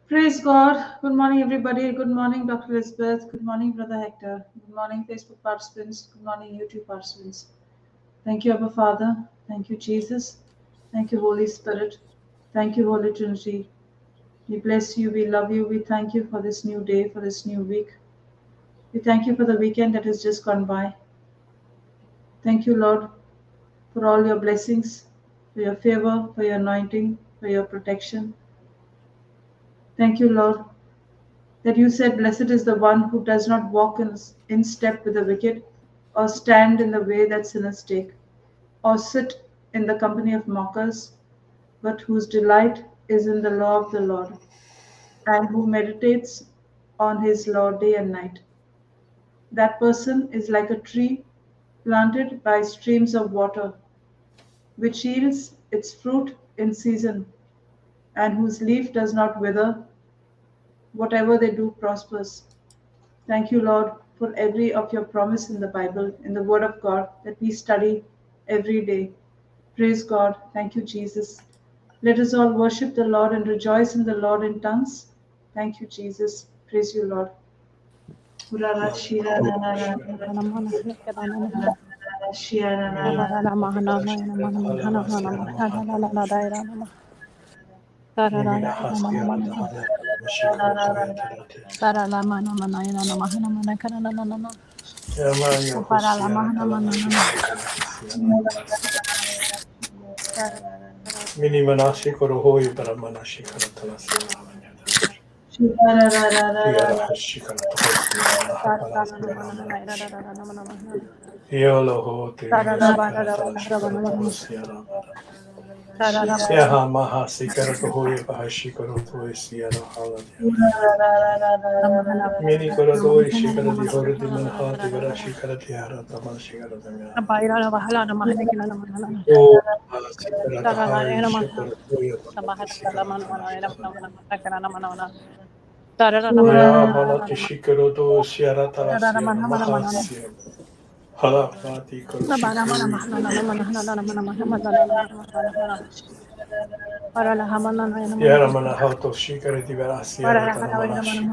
Praise God. Good morning, everybody. Good morning, Dr. Elizabeth. Good morning, Brother Hector. Good morning, Facebook participants. Good morning, YouTube participants. Thank you, Abba Father. Thank you, Jesus. Thank you, Holy Spirit. Thank you, Holy Trinity. We bless you. We love you. We thank you for this new day, for this new week. We thank you for the weekend that has just gone by. Thank you, Lord, for all your blessings, for your favor, for your anointing, for your protection. Thank you, Lord, that you said, Blessed is the one who does not walk in step with the wicked, or stand in the way that sinners take, or sit in the company of mockers, but whose delight is in the law of the Lord, and who meditates on his law day and night. That person is like a tree planted by streams of water, which yields its fruit in season, and whose leaf does not wither. Whatever they do prospers. Thank you, Lord, for every of your promise in the Bible, in the Word of God that we study every day. Praise God. Thank you, Jesus. Let us all worship the Lord and rejoice in the Lord in tongues. Thank you, Jesus. Praise you, Lord. Mini Manashi Korohoi Paramanashi Karatalasi. Tiara Hashikara Yolo Shikara Talashikara Tosiara. Yaha Maha Sikara Tohoya Bahashikara Toisiara Haladia. Mini Koratoi Shikara di Hora di Manha, the Varashikara Tiara Tamashikara Tamia. Oh, Sikara Tahai Shikara Toya Sikara Tamashikara. Ya Malati Shikaro to Siara Talasiana Mahasya. Halapati Koroshikuru. Yaramana Hato Shikara di Verasiara Tanamanashi.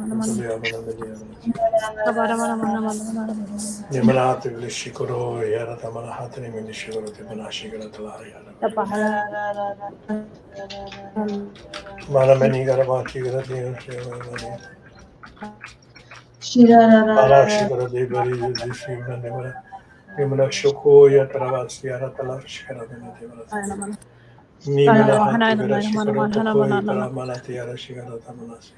Yamanati Shikoro, Yaratamana Hatani Minishiro, Timanashikara Talaya. Manamani Garamati Garati. Marashikara de Bari, Zishimana. Yamana Shoko Yataravasiara Talashikara de Nimana Hati Verashikaro Tokoi Paramalatiara Shigara Tamanas.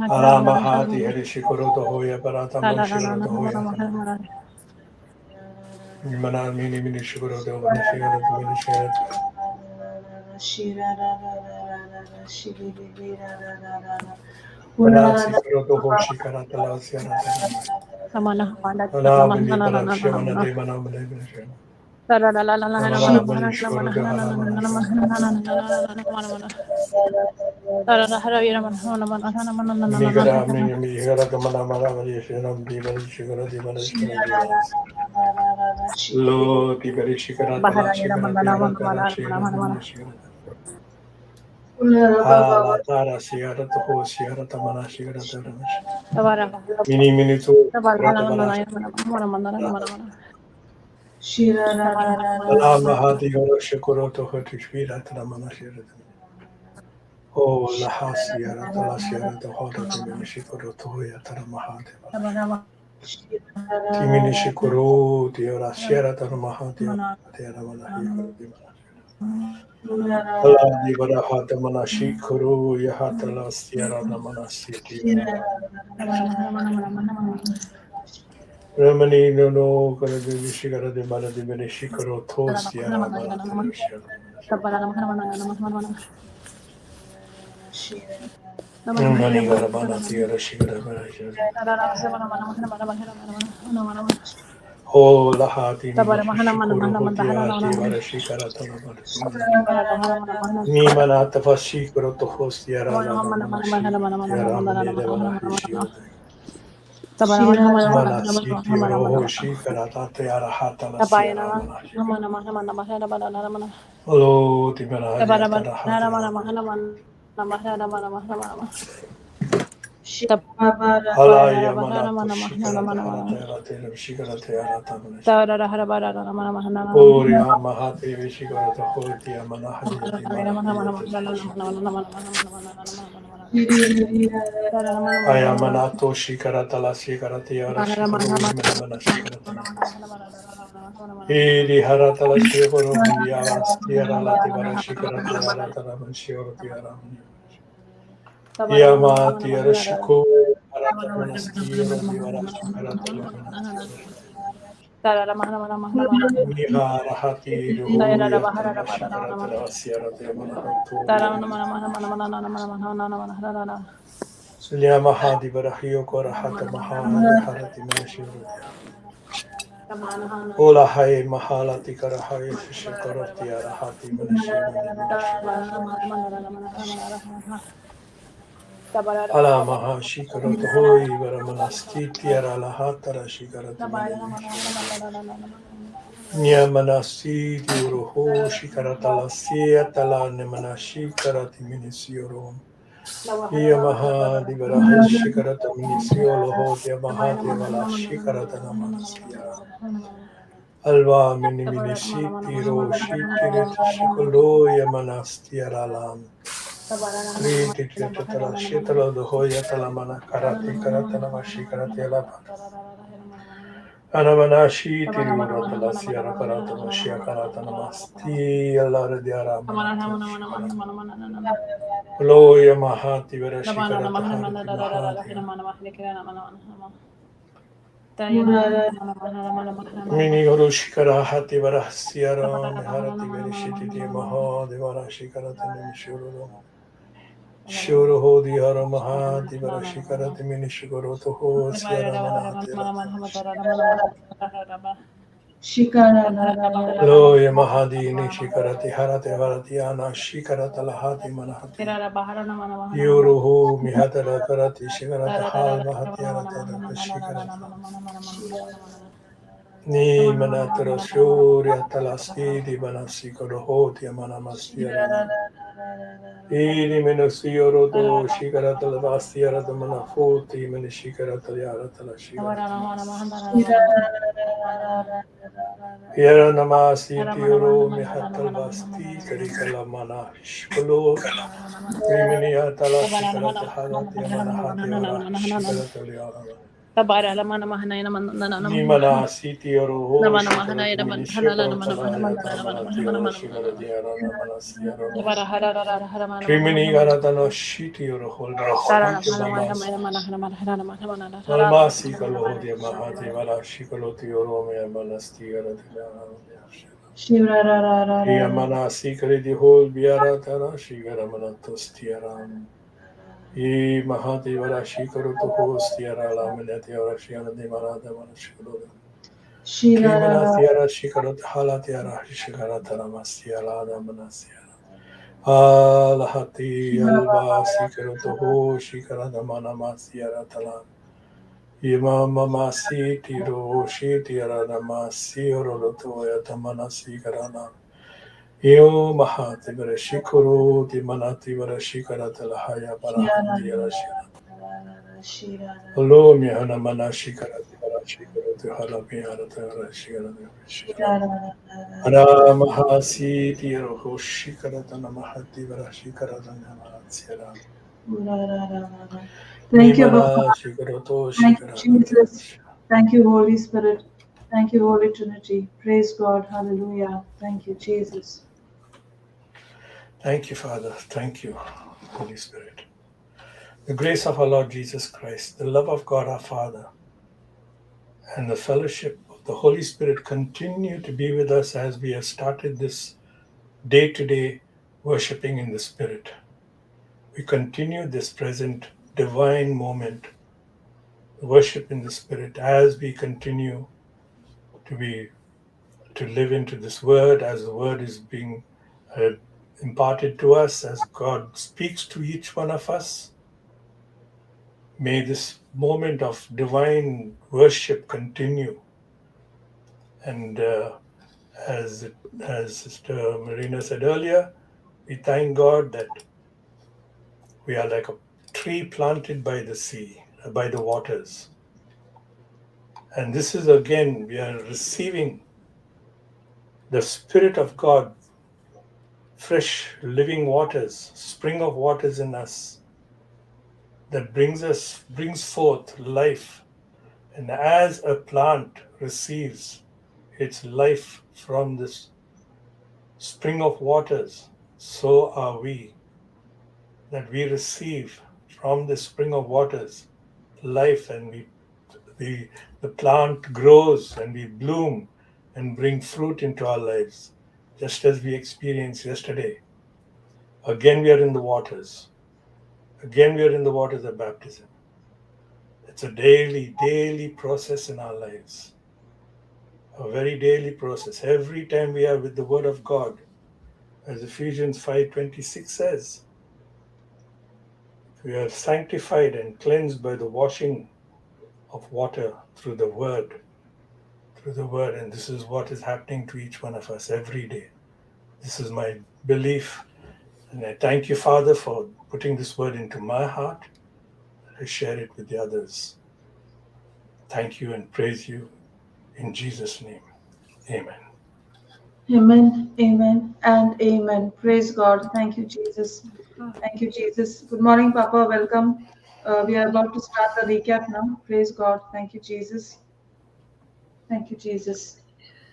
Alama Hati Herishikoro Tohoya Parata Manshigara Tohoya. Nimana Mini Minishigoro de Manashigara to Minishigara. Manasi Koroto Hoshikara Talasiara Tanama. Anamini Parashimana de Manamana. Manishkoro de Haramana. Migara Migara the Manamara Shinam Divan Shigara Divan Shigara. Lo Tiberi Shikara Talashigara Diara Tarashigara Shigara. Hala Tara Siara to Ho Siara Tamana Shigara Taramash. Mini Minitu Ratamana. Mahadi Shikoro to her to Shvira Tamana Shigara. Oh, Lahasiara Talasiara the Hoda Shikoro Toya Taramahati. Timini Shikoro, Diora Sierra Taramahati, Teramana. Allah Divara Hatamana Shikoro, Yahatala Sierra Namana City. Ramani no Shigara de Mana de Shikoro, Tosiara Mana. Mani Garamana Tiara Shigara. Oh, Lahati Shikuru Hotiati, Varashikara Tanamati. Nimana Tafashikoro to Hostiara Lamanashi, Yaramani Devarahishi. Mana Siti or Hoshikara Tiara Hatala Sierra Manashi. Oh, Timana Yatara Hatala. Alaya manato shikarata harata harate shikarate harata manashi. Ori amahati vishikarata hoti amanahadiyati manahadiyati ayamanato shikarata la shikarati ara shikuru minamana shikarata namasi. Iri harata la shikuru mindiavas tiara la tivara shikarati harata namashiorati aramani. Yamati ara shiku harata manastiro divara shikarata lamanati. Miharahati ruhuya tamashikarata lavasiarata manahatu. Sulyamahadi varahio korahata mahada harati manashirudya. Ola hai mahalati karahaya shishikarati arahati manashirani manashirudya. Ala maha shikarata hoi varamanastiti aralahatara shikarati manashirudya. Nyamanasi diuroho shikarata lasia tala nemanashi karati minisioro. Yamaha divaraha shikarata minisiolo ho yamaha devala shikarata namanasiya. Alva mini minisiti ro shitirit shikolo yamanasti aralam. Riti tritala shitala doho yatala mana karati karata namashi karati alapa. Anamanashi Tirurata la Sierra Karata Mashia Karata Namasti Alara Diara Manato Shikarata. Loya Mahati Verashi Karata Harati Mahati. Mini Urushikara Hati Varasiara Harati Verishiti Maha Devarashi Karata Nimishuru. Shuru ho Diara Mahati Varashi Karata Minishigoroto ho Sierra Manahati. Lo Yamahadi Nishikarati Harate Varatiana Shikarata Lahati Manahati Yuruhu Mihatara Karati Shikarata Hal Mahatiarata Shikarata Ni Manatara Shurya Talasti Di Manasi Korohoti Manamastiara Iri Menosioroto Shikarata Lavastiara Manafuti Menishikarata Yarata Shikarata Yara namasi tioro mihatal basti karikala mana shkolo rimini atala shikarata halati amana hati ora shikarata liara nimana siti oro ho shikarata mini shikoro tala yata mana tiara shikarati ara namana siara rimini garata no shiti oro holda siti mamas Almasi kalohodi mahati vala shikaloti oro me manasti garati Yamana sikri di hol biara tara shigara manatos tiaram. I mahati vara shikaru to host tiara laminati ora shiana di marada manashikuru. Kimina tiara shikaru hala tiara shikara tara mastiala da manasiara. Alahati alba sikaru to ho shikara da mana masiara talam. Ima mama si tiro shi tiara da masioro to yatamana sikarana. Yo mahati varashikuru di manati varashikarata lahaya parahanti yarashira. Olo mihana manashikarati varashikuru di halapi harata varashikarati varashikara. Ana mahasi tiro hoshikarata namahati varashikarata namahatiara. Thank you, Abba Nimana Father. shikarato Thank you, shikarata. Jesus. Thank you, Holy Spirit. Thank you, Holy Trinity. Praise God. Hallelujah. Thank you, Jesus. Thank you, Father. Thank you, Holy Spirit. The grace of our Lord Jesus Christ, the love of God our Father, and the fellowship of the Holy Spirit continue to be with us as we have started this day-to-day worshiping in the Spirit. We continue this present divine moment, worship in the Spirit, as we continue to live into this word, as the word is being imparted to us, as God speaks to each one of us. May this moment of divine worship continue. And as Sister Marina said earlier, we thank God that We are like a tree planted by the sea, by the waters. And this is again, we are receiving the Spirit of God, fresh living waters, spring of waters in us that brings forth life. And as a plant receives its life from this spring of waters, so are we, that we receive from the spring of waters life, and the plant grows and we bloom and bring fruit into our lives, just as we experienced yesterday. Again, we are in the waters. Again, we are in the waters of baptism. It's a daily process in our lives. A very daily process. Every time we are with the Word of God, as Ephesians 5:26 says, we are sanctified and cleansed by the washing of water through the Word. Through the Word. And this is what is happening to each one of us every day. This is my belief. And I thank you, Father, for putting this word into my heart. I share it with the others. Thank you and praise you in Jesus' name. Amen. Amen, amen, and amen. Praise God. Thank you, Jesus. Thank you, Jesus. Good morning, Papa. Welcome. We are about to start the recap now. Praise God. Thank you, Jesus. Thank you, Jesus.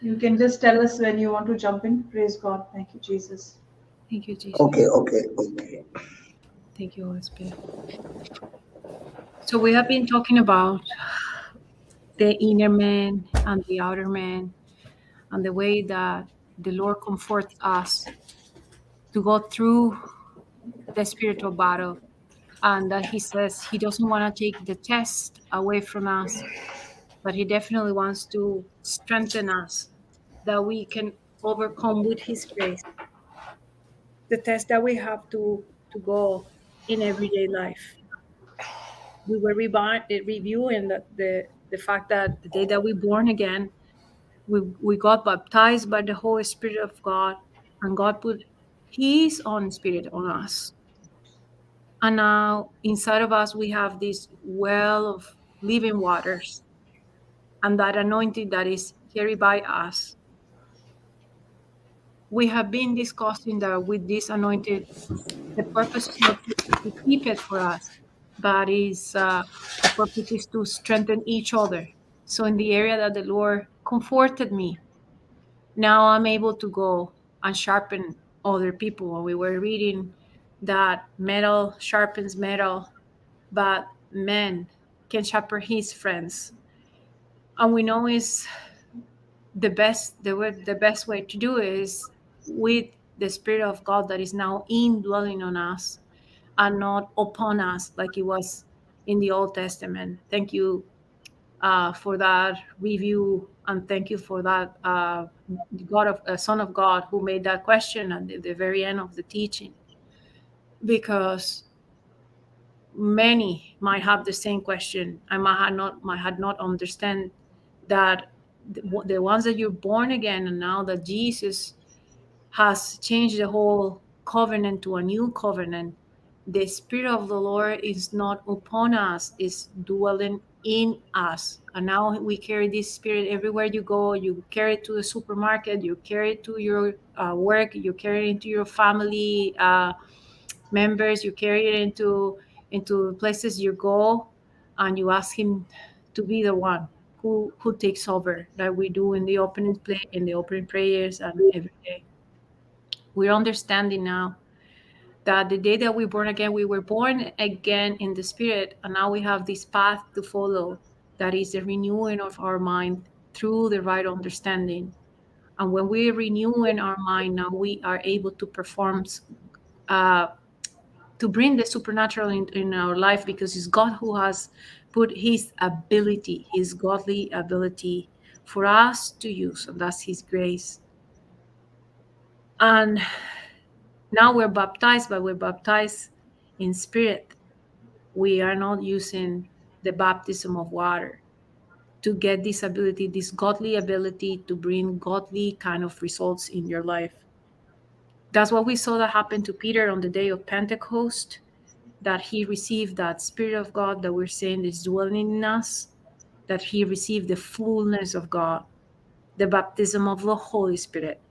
You can just tell us when you want to jump in. Praise God. Thank you, Jesus. Thank you, Jesus. Okay. Thank you, Holy Spirit. So we have been talking about the inner man and the outer man and the way that the Lord comforts us to go through the spiritual battle, and that He says He doesn't want to take the test away from us, but He definitely wants to strengthen us that we can overcome with His grace the test that we have to go in everyday life. We were reviewing the fact that the day that we born again, we got baptized by the Holy Spirit of God, and God put His own Spirit on us. And now inside of us, we have this well of living waters, and that anointing that is carried by us. We have been discussing that with this anointed, the purpose is not to keep it for us, but is the purpose is to strengthen each other. So in the area that the Lord comforted me, now I'm able to go and sharpen other people. When we were reading that metal sharpens metal, but man can sharpen his friends. And we know is the best way to do it is with the Spirit of God that is now indwelling on us and not upon us like it was in the Old Testament. Thank you for that review, and thank you for that Son of God who made that question at the very end of the teaching, because many might have the same question. I might not understand that the ones that you're born again, and now that Jesus has changed the whole covenant to a new covenant, the Spirit of the Lord is not upon us, is dwelling in us. And now we carry this Spirit everywhere you go. You carry it to the supermarket, you carry it to your work, you carry it into your family members, you carry it into places you go, and you ask Him to be the one who takes over, like we do in the opening prayers and every day. We're understanding now that the day that we born again, we were born again in the Spirit, and now we have this path to follow, that is the renewing of our mind through the right understanding. And when we renew in our mind, now we are able to perform, to bring the supernatural in our life, because it's God who has put His ability, His godly ability for us to use, and that's His grace. And now we're baptized, but we're baptized in spirit. We are not using the baptism of water to get this ability, this godly ability to bring godly kind of results in your life. That's what we saw that happened to Peter on the day of Pentecost. that he received that Spirit of God that we're saying is dwelling in us, that he received the fullness of God, the baptism of the Holy Spirit.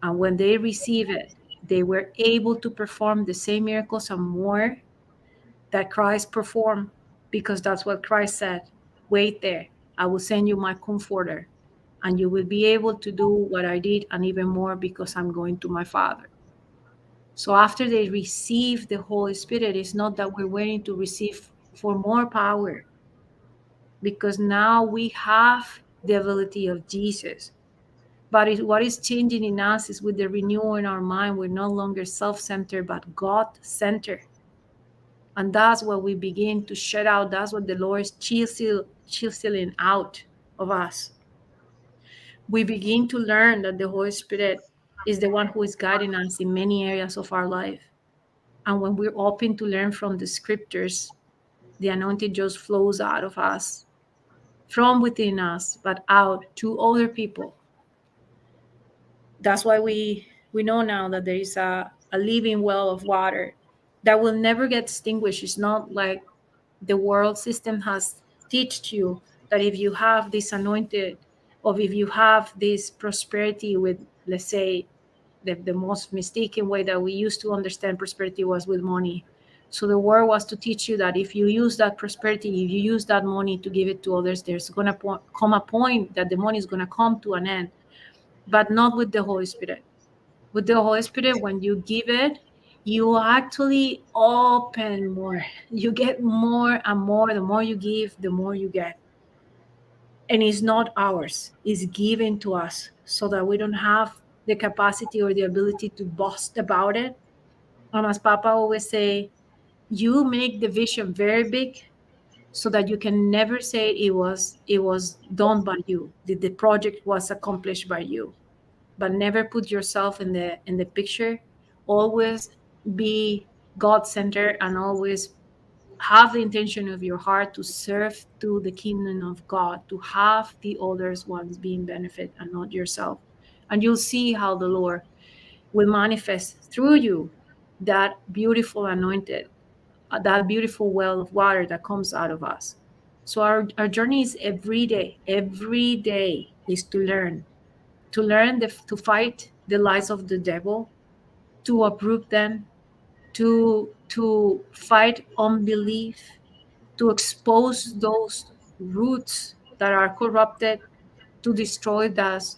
And when they receive it, they were able to perform the same miracles and more that Christ performed, because that's what Christ said. Wait there. I will send you my comforter, and you will be able to do what I did and even more, because I'm going to my Father. So after they receive the Holy Spirit, it's not that we're waiting to receive for more power, because now we have the ability of Jesus. But what is changing in us is with the renewal in our mind, we're no longer self-centered, but God-centered. And that's what we begin to shut out. That's what the Lord is chiseling out of us. We begin to learn that the Holy Spirit is the one who is guiding us in many areas of our life. And when we're open to learn from the scriptures, the anointing just flows out of us, from within us, but out to other people. That's why we know now that there is a living well of water that will never get extinguished. It's not like the world system has taught you that if you have this anointed, or if you have this prosperity with, let's say, the most mistaken way that we used to understand prosperity was with money. So the world was to teach you that if you use that prosperity, if you use that money to give it to others, there's going to come a point that the money is going to come to an end, but not with the Holy Spirit. With the Holy Spirit, when you give it, you actually open more. You get more and more. The more you give, the more you get. And it's not ours, it's given to us, so that we don't have the capacity or the ability to boast about it. And as Papa always say, you make the vision very big, so that you can never say it was done by you. The project was accomplished by you. But never put yourself in the picture. Always be God-centered, and always have the intention of your heart to serve to the kingdom of God, to have the others ones being benefit and not yourself. And you'll see how the Lord will manifest through you that beautiful anointed, that beautiful well of water that comes out of us. So our journey is every day. Every day is to learn, to fight the lies of the devil, to uproot them, to fight unbelief, to expose those roots that are corrupted, to destroy those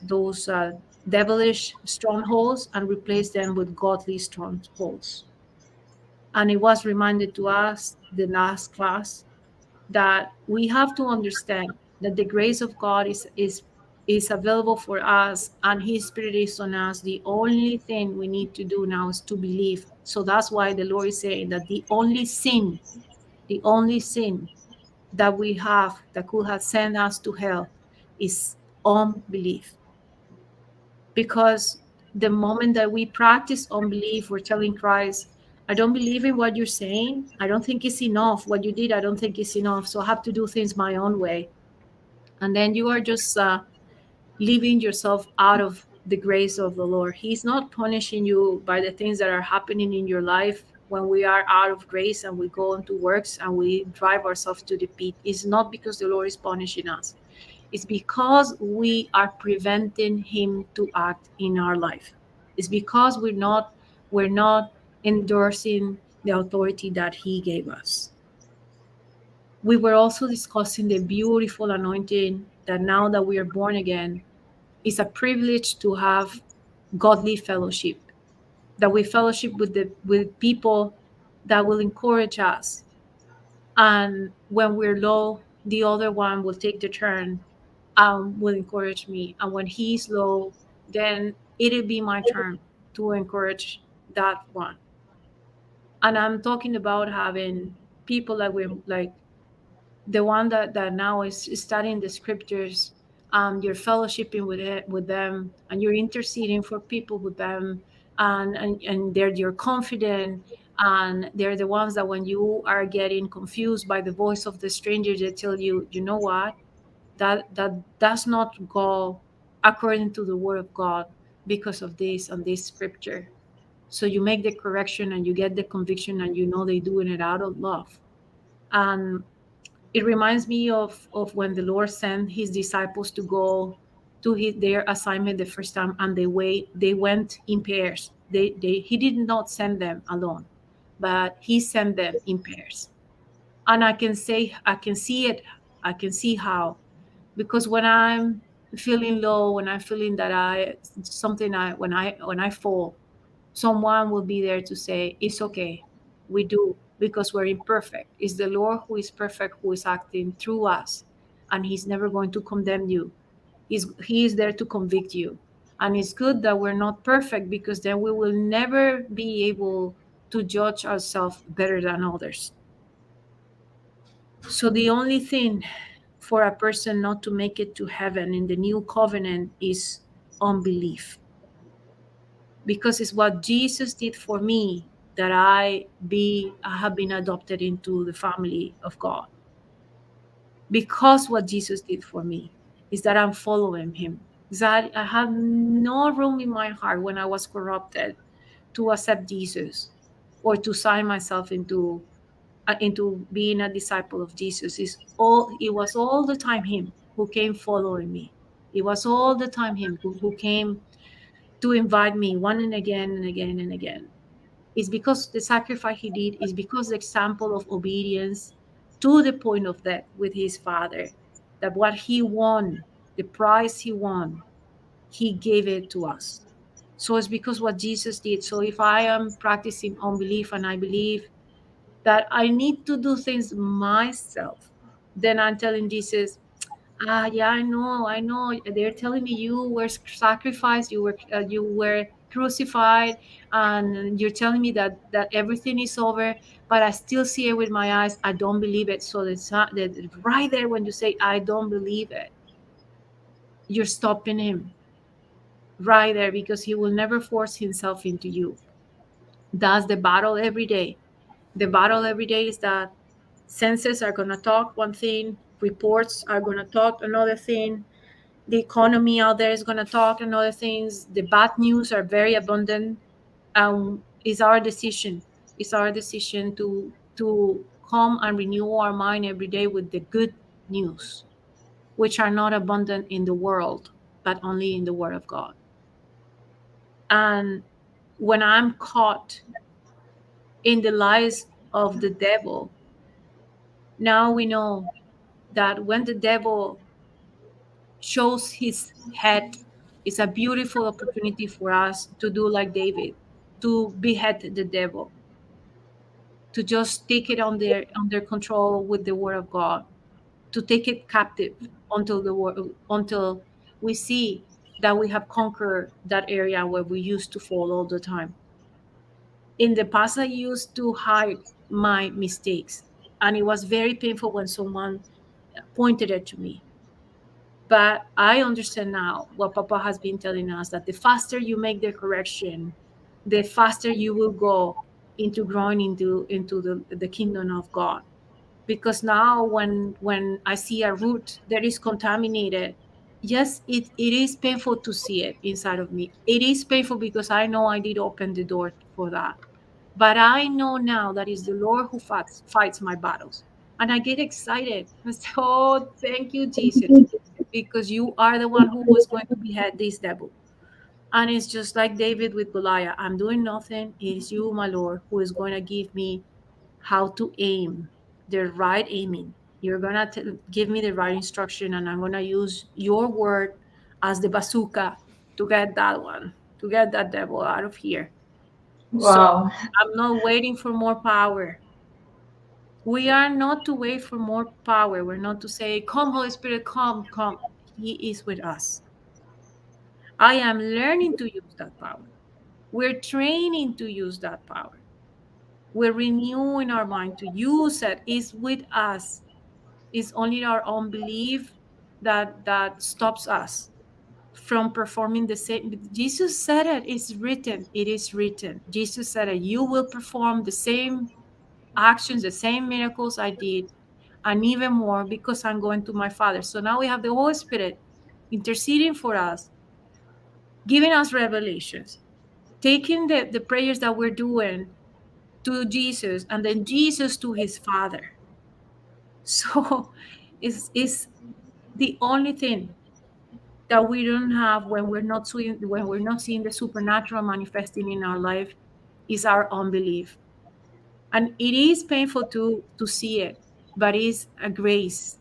devilish strongholds and replace them with godly strongholds. And it was reminded to us the last class that we have to understand that the grace of God is available for us, and his spirit is on us. The only thing we need to do now is to believe. So that's why the Lord is saying that the only sin that we have that could have sent us to hell is unbelief. Because the moment that we practice unbelief, we're telling Christ, I don't believe in what you're saying. I don't think it's enough. What you did, I don't think it's enough. So I have to do things my own way. And then you are just leaving yourself out of the grace of the Lord. He's not punishing you by the things that are happening in your life when we are out of grace and we go into works and we drive ourselves to the pit. It's not because the Lord is punishing us. It's because we are preventing him to act in our life. It's because we're not endorsing the authority that he gave us. We were also discussing the beautiful anointing that now that we are born again, it's a privilege to have godly fellowship, that we fellowship with people that will encourage us. And when we're low, the other one will take the turn, will encourage me. And when he's low, then it'll be my turn to encourage that one. And I'm talking about having people that we're like the one that now is studying the scriptures. You're fellowshipping with them, and you're interceding for people with them, and you're confident, and they're the ones that when you are getting confused by the voice of the stranger, they tell you, you know what, that does not go according to the word of God because of this and this scripture. So you make the correction and you get the conviction, and you know they're doing it out of love. And it reminds me of when the Lord sent his disciples to go to their assignment the first time, and they went in pairs. He did not send them alone, but he sent them in pairs. And I can see it. I can see how, because when I'm feeling low, when I'm feeling that when I fall, someone will be there to say, it's okay. We do, because we're imperfect. It's the Lord who is perfect, who is acting through us. And he's never going to condemn you. He is there to convict you. And it's good that we're not perfect, because then we will never be able to judge ourselves better than others. So the only thing for a person not to make it to heaven in the new covenant is unbelief, because it's what Jesus did for me that I have been adopted into the family of God. Because what Jesus did for me is that I'm following him. That I have no room in my heart when I was corrupted to accept Jesus or to sign myself into being a disciple of Jesus. It was all the time him who came following me. It was all the time him who came to invite me one and again and again and again. It's because the sacrifice he did, is because the example of obedience to the point of death with his father, that what he won, the prize he won, he gave it to us. So it's because what Jesus did. So if I am practicing unbelief and I believe that I need to do things myself, then I'm telling Jesus, yeah, I know. They're telling me you were sacrificed, you were crucified, and you're telling me that everything is over, but I still see it with my eyes. I don't believe it. So it's not that right there when you say I don't believe it, you're stopping him right there, because he will never force himself into you. That's the battle every day. The battle every day is that senses are going to talk one thing, reports are going to talk another thing, the economy out there is going to talk another things, the bad news are very abundant. It's our decision. It's our decision to come and renew our mind every day with the good news, which are not abundant in the world, but only in the Word of God. And when I'm caught in the lies of the devil, now we know that when the devil shows his head, it's a beautiful opportunity for us to do like David, to behead the devil, to just take it under control with the word of God, to take it captive until we see that we have conquered that area where we used to fall all the time. In the past, I used to hide my mistakes, and it was very painful when someone pointed it to me. But I understand now what Papa has been telling us, that the faster you make the correction, the faster you will go into growing into the kingdom of God. Because now when I see a root that is contaminated, yes, it is painful to see it inside of me. It is painful because I know I did open the door for that. But I know now that it's the Lord who fights my battles. And I get excited. I say, oh, thank you, Jesus, because you are the one who was going to behead this devil. And it's just like David with Goliath. I'm doing nothing. It is you, my Lord, who is going to give me how to aim, the right aiming. You're going to give me the right instruction, and I'm going to use your word as the bazooka to get that one, to get that devil out of here. So Wow. I'm not waiting for more power. We are not to wait for more power. We're not to say, come, Holy Spirit, come, come. He is with us. I am learning to use that power. We're training to use that power. We're renewing our mind to use it. It's with us. It's only our unbelief that stops us from performing the same. Jesus said it. It's written. It is written. Jesus said it. You will perform the same actions, the same miracles I did, and even more, because I'm going to my Father. So now we have the Holy Spirit interceding for us, giving us revelations, taking the prayers that we're doing to Jesus and then Jesus to his Father. So it's the only thing that we don't have when we're not seeing the supernatural manifesting in our life is our unbelief. And it is painful to see it, but it's a grace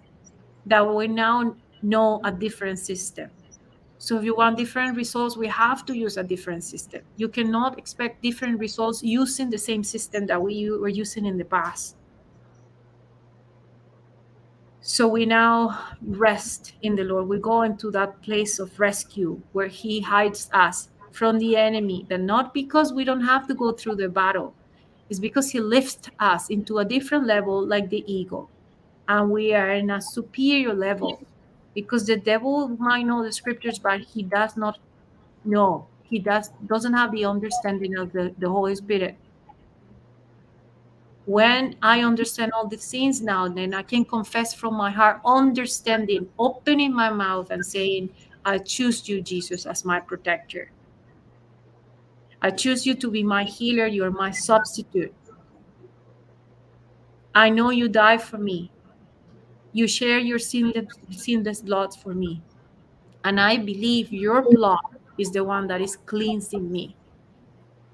that we now know a different system. So if you want different results, we have to use a different system. You cannot expect different results using the same system that we were using in the past. So we now rest in the Lord. We go into that place of rescue where he hides us from the enemy, that not because we don't have to go through the battle, it's because he lifts us into a different level like the eagle. And we are in a superior level because the devil might know the scriptures, but he does not know. He doesn't have the understanding of the Holy Spirit. When I understand all these things now, then I can confess from my heart, understanding, opening my mouth and saying, I choose you, Jesus, as my protector. I choose you to be my healer. You're my substitute. I know you died for me. You share your sinless blood for me. And I believe your blood is the one that is cleansing me.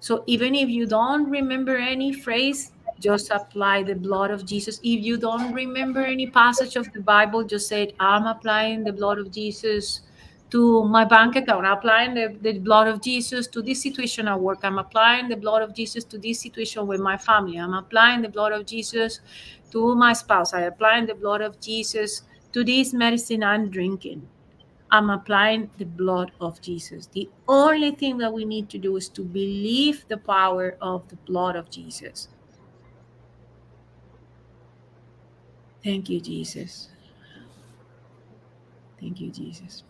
So even if you don't remember any phrase, just apply the blood of Jesus. If you don't remember any passage of the Bible, just say, I'm applying the blood of Jesus to my bank account. I'm applying the blood of Jesus to this situation at work. I'm applying the blood of Jesus to this situation with my family. I'm applying the blood of Jesus to my spouse. I'm applying the blood of Jesus to this medicine I'm drinking. I'm applying the blood of Jesus. The only thing that we need to do is to believe the power of the blood of Jesus. Thank you, Jesus. Thank you, Jesus.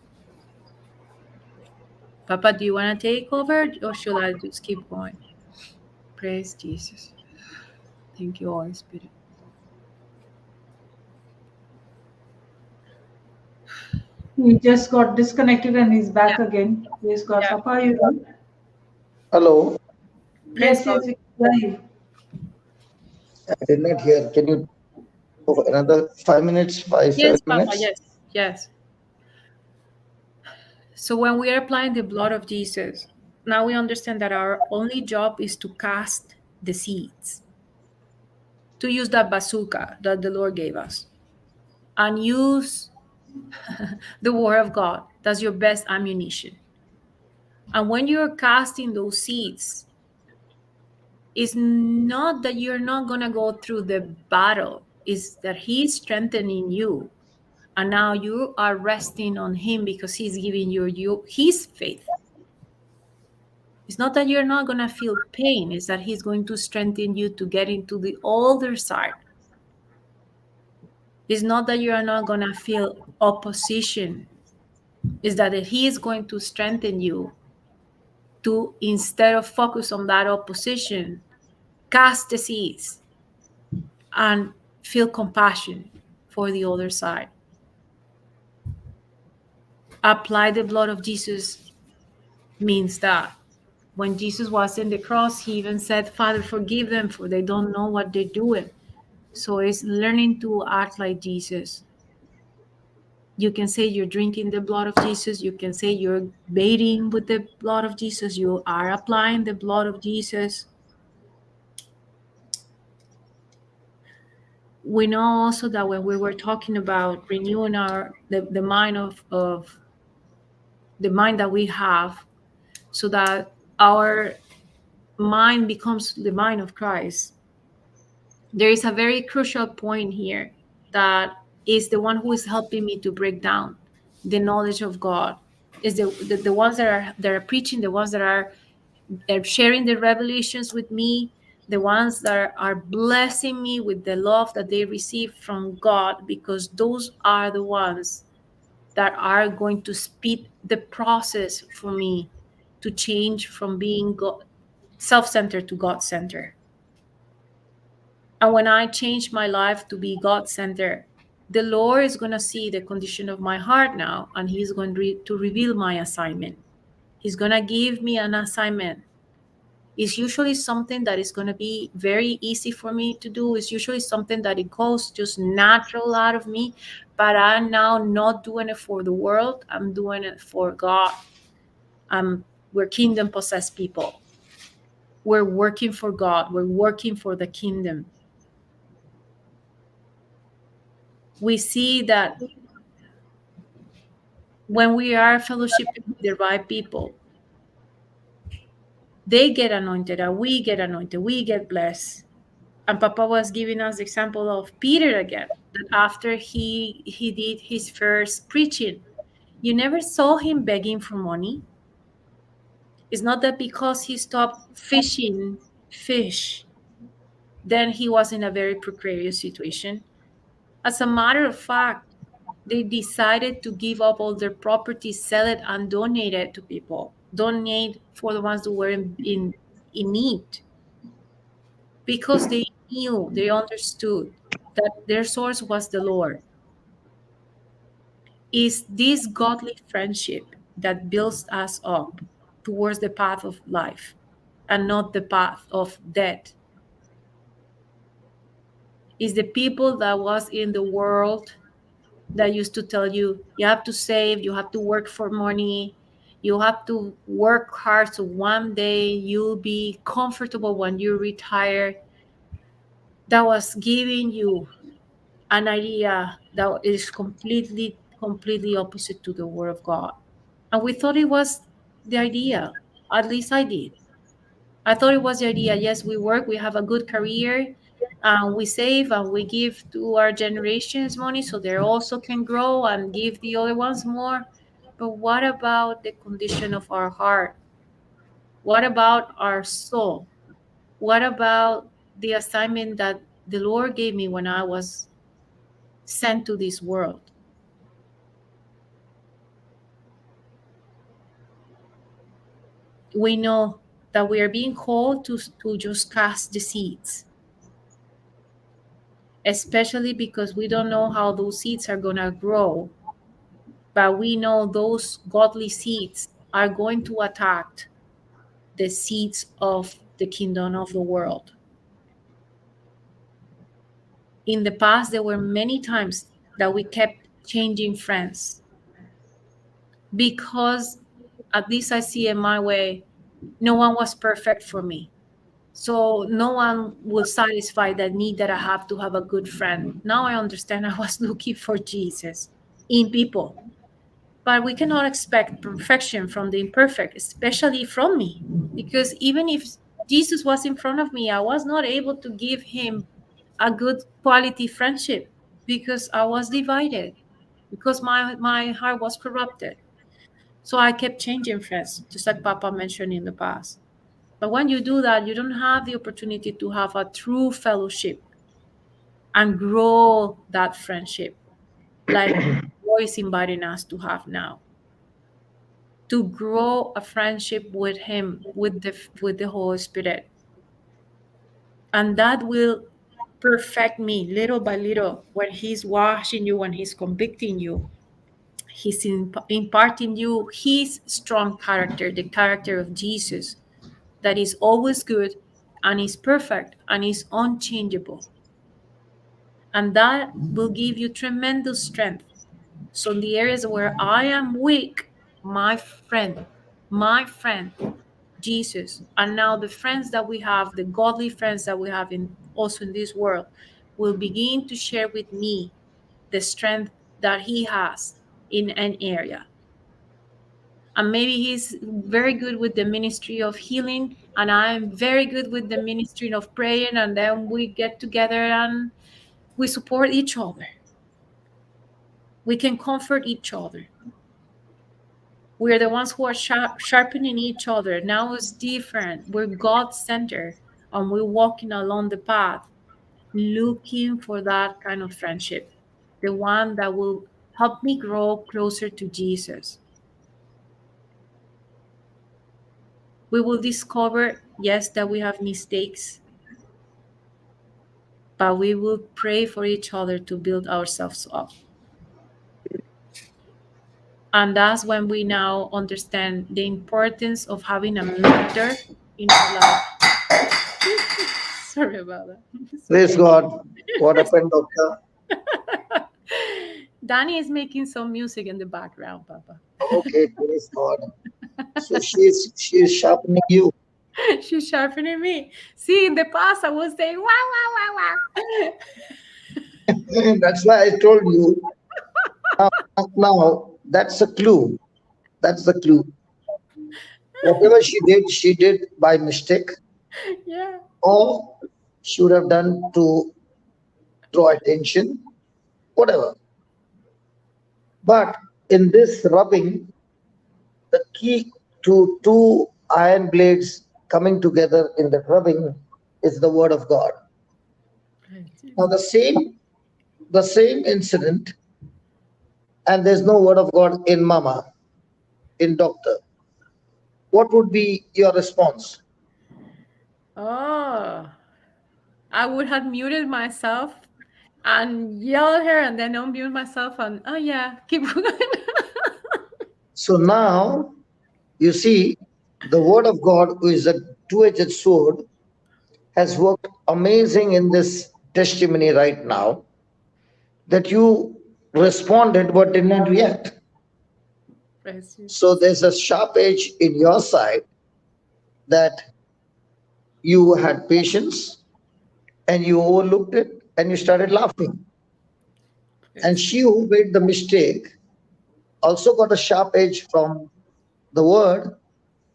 Papa, do you want to take over or should I just keep going? Praise Jesus. Thank you, Holy Spirit. He just got disconnected and he's back again. Praise God. Yeah. Papa, are you there? Hello, Yes, God. yes, we can hear you. I did not hear. Can you go another 5 minutes, 7 Yes, Papa, minutes? yes, yes. So when we are applying the blood of Jesus, now we understand that our only job is to cast the seeds, to use that bazooka that the Lord gave us, and use the word of God. That's your best ammunition. And when you're casting those seeds, it's not that you're not going to go through the battle, it's that he's strengthening you. And now you are resting on him because he's giving you his faith. It's not that you're not going to feel pain, it's that he's going to strengthen you to get into the other side. It's not that you are not going to feel opposition, it's that he is going to strengthen you to, instead of focus on that opposition, cast the seeds and feel compassion for the other side. Apply the blood of Jesus means that when Jesus was in the cross, he even said, Father, forgive them, for they don't know what they're doing. So it's learning to act like Jesus. You can say you're drinking the blood of Jesus. You can say you're bathing with the blood of Jesus. You are applying the blood of Jesus. We know also that when we were talking about renewing the mind of the mind that we have, so that our mind becomes the mind of Christ, there is a very crucial point here that is the one who is helping me to break down the knowledge of God. Is the ones that are preaching, the ones that are sharing the revelations with me, the ones that are blessing me with the love that they receive from God, because those are the ones that are going to speed the process for me to change from being self-centered to God-centered. And when I change my life to be God-centered, the Lord is going to see the condition of my heart now, and he's going to reveal my assignment. He's going to give me an assignment It's usually something that is going to be very easy for me to do. It's usually something that it goes just natural out of me, but I'm now not doing it for the world. I'm doing it for God. We're kingdom possessed people. We're working for God. We're working for the kingdom. We see that when we are fellowshipping with the right people, they get anointed and we get anointed. We get blessed. And Papa was giving us the example of Peter again, that after he did his first preaching, you never saw him begging for money. It's not that because he stopped fishing fish, then he was in a very precarious situation. As a matter of fact, they decided to give up all their property, sell it, and donate it to people. Donate for the ones who were in need. Because they knew, they understood that their source was the Lord. Is this godly friendship that builds us up towards the path of life and not the path of death. Is the people that was in the world that used to tell you, you have to save, you have to work for money, you have to work hard so one day you'll be comfortable when you retire. That was giving you an idea that is completely opposite to the word of God. And we thought it was the idea. At least I did. I thought it was the idea. Yes, we work, we have a good career, we save, and we give to our generations money so they also can grow and give the other ones more. But what about the condition of our heart? What about our soul? What about the assignment that the Lord gave me when I was sent to this world? We know that we are being called to just cast the seeds, especially because we don't know how those seeds are going to grow. But we know those godly seeds are going to attack the seeds of the kingdom of the world. In the past, there were many times that we kept changing friends because, at least I see it my way, no one was perfect for me. So no one will satisfy that need that I have to have a good friend. Now I understand I was looking for Jesus in people. But we cannot expect perfection from the imperfect, especially from me. Because even if Jesus was in front of me, I was not able to give him a good quality friendship because I was divided, because my heart was corrupted. So I kept changing friends, just like Papa mentioned in the past. But when you do that, you don't have the opportunity to have a true fellowship and grow that friendship like God is inviting us to have now. To grow a friendship with him, with the Holy Spirit. And that will perfect me little by little. When he's washing you, when he's convicting you, he's imparting you his strong character, the character of Jesus, that is always good and is perfect and is unchangeable. And that will give you tremendous strength. So in the areas where I am weak, my friend, Jesus, and now the friends that we have, the godly friends that we have also in this world, will begin to share with me the strength that he has in an area. And maybe he's very good with the ministry of healing, and I'm very good with the ministry of praying, and then we get together and we support each other. We can comfort each other. We're the ones who are sharpening each other. Now it's different. We're God-centered, and we're walking along the path, looking for that kind of friendship, the one that will help me grow closer to Jesus. We will discover, yes, that we have mistakes, but we will pray for each other to build ourselves up. And that's when we now understand the importance of having a mentor in our life. Sorry about that. Praise God. What happened, doctor? Danny is making some music in the background, Papa. Okay, praise God. So she is sharpening you. She's sharpening me. See, in the past, I was saying, wow, wow, wow, wow. That's why I told you. Now that's a clue. That's the clue. Whatever she did by mistake, Yeah. or she would have done to draw attention, whatever. But in this rubbing, the key to two iron blades coming together in the rubbing is the word of God. Now the same incident, and there's no word of God in mama, in doctor. What would be your response? Oh, I would have muted myself and yell at her and then unmute myself and, oh, yeah, keep going. So now you see the word of God, who is a two-edged sword, has worked amazing in this testimony right now, that you responded but did not react. Praise Jesus. So there's a sharp edge in your side that you had patience and you overlooked it and you started laughing. And she who made the mistake also got a sharp edge from the word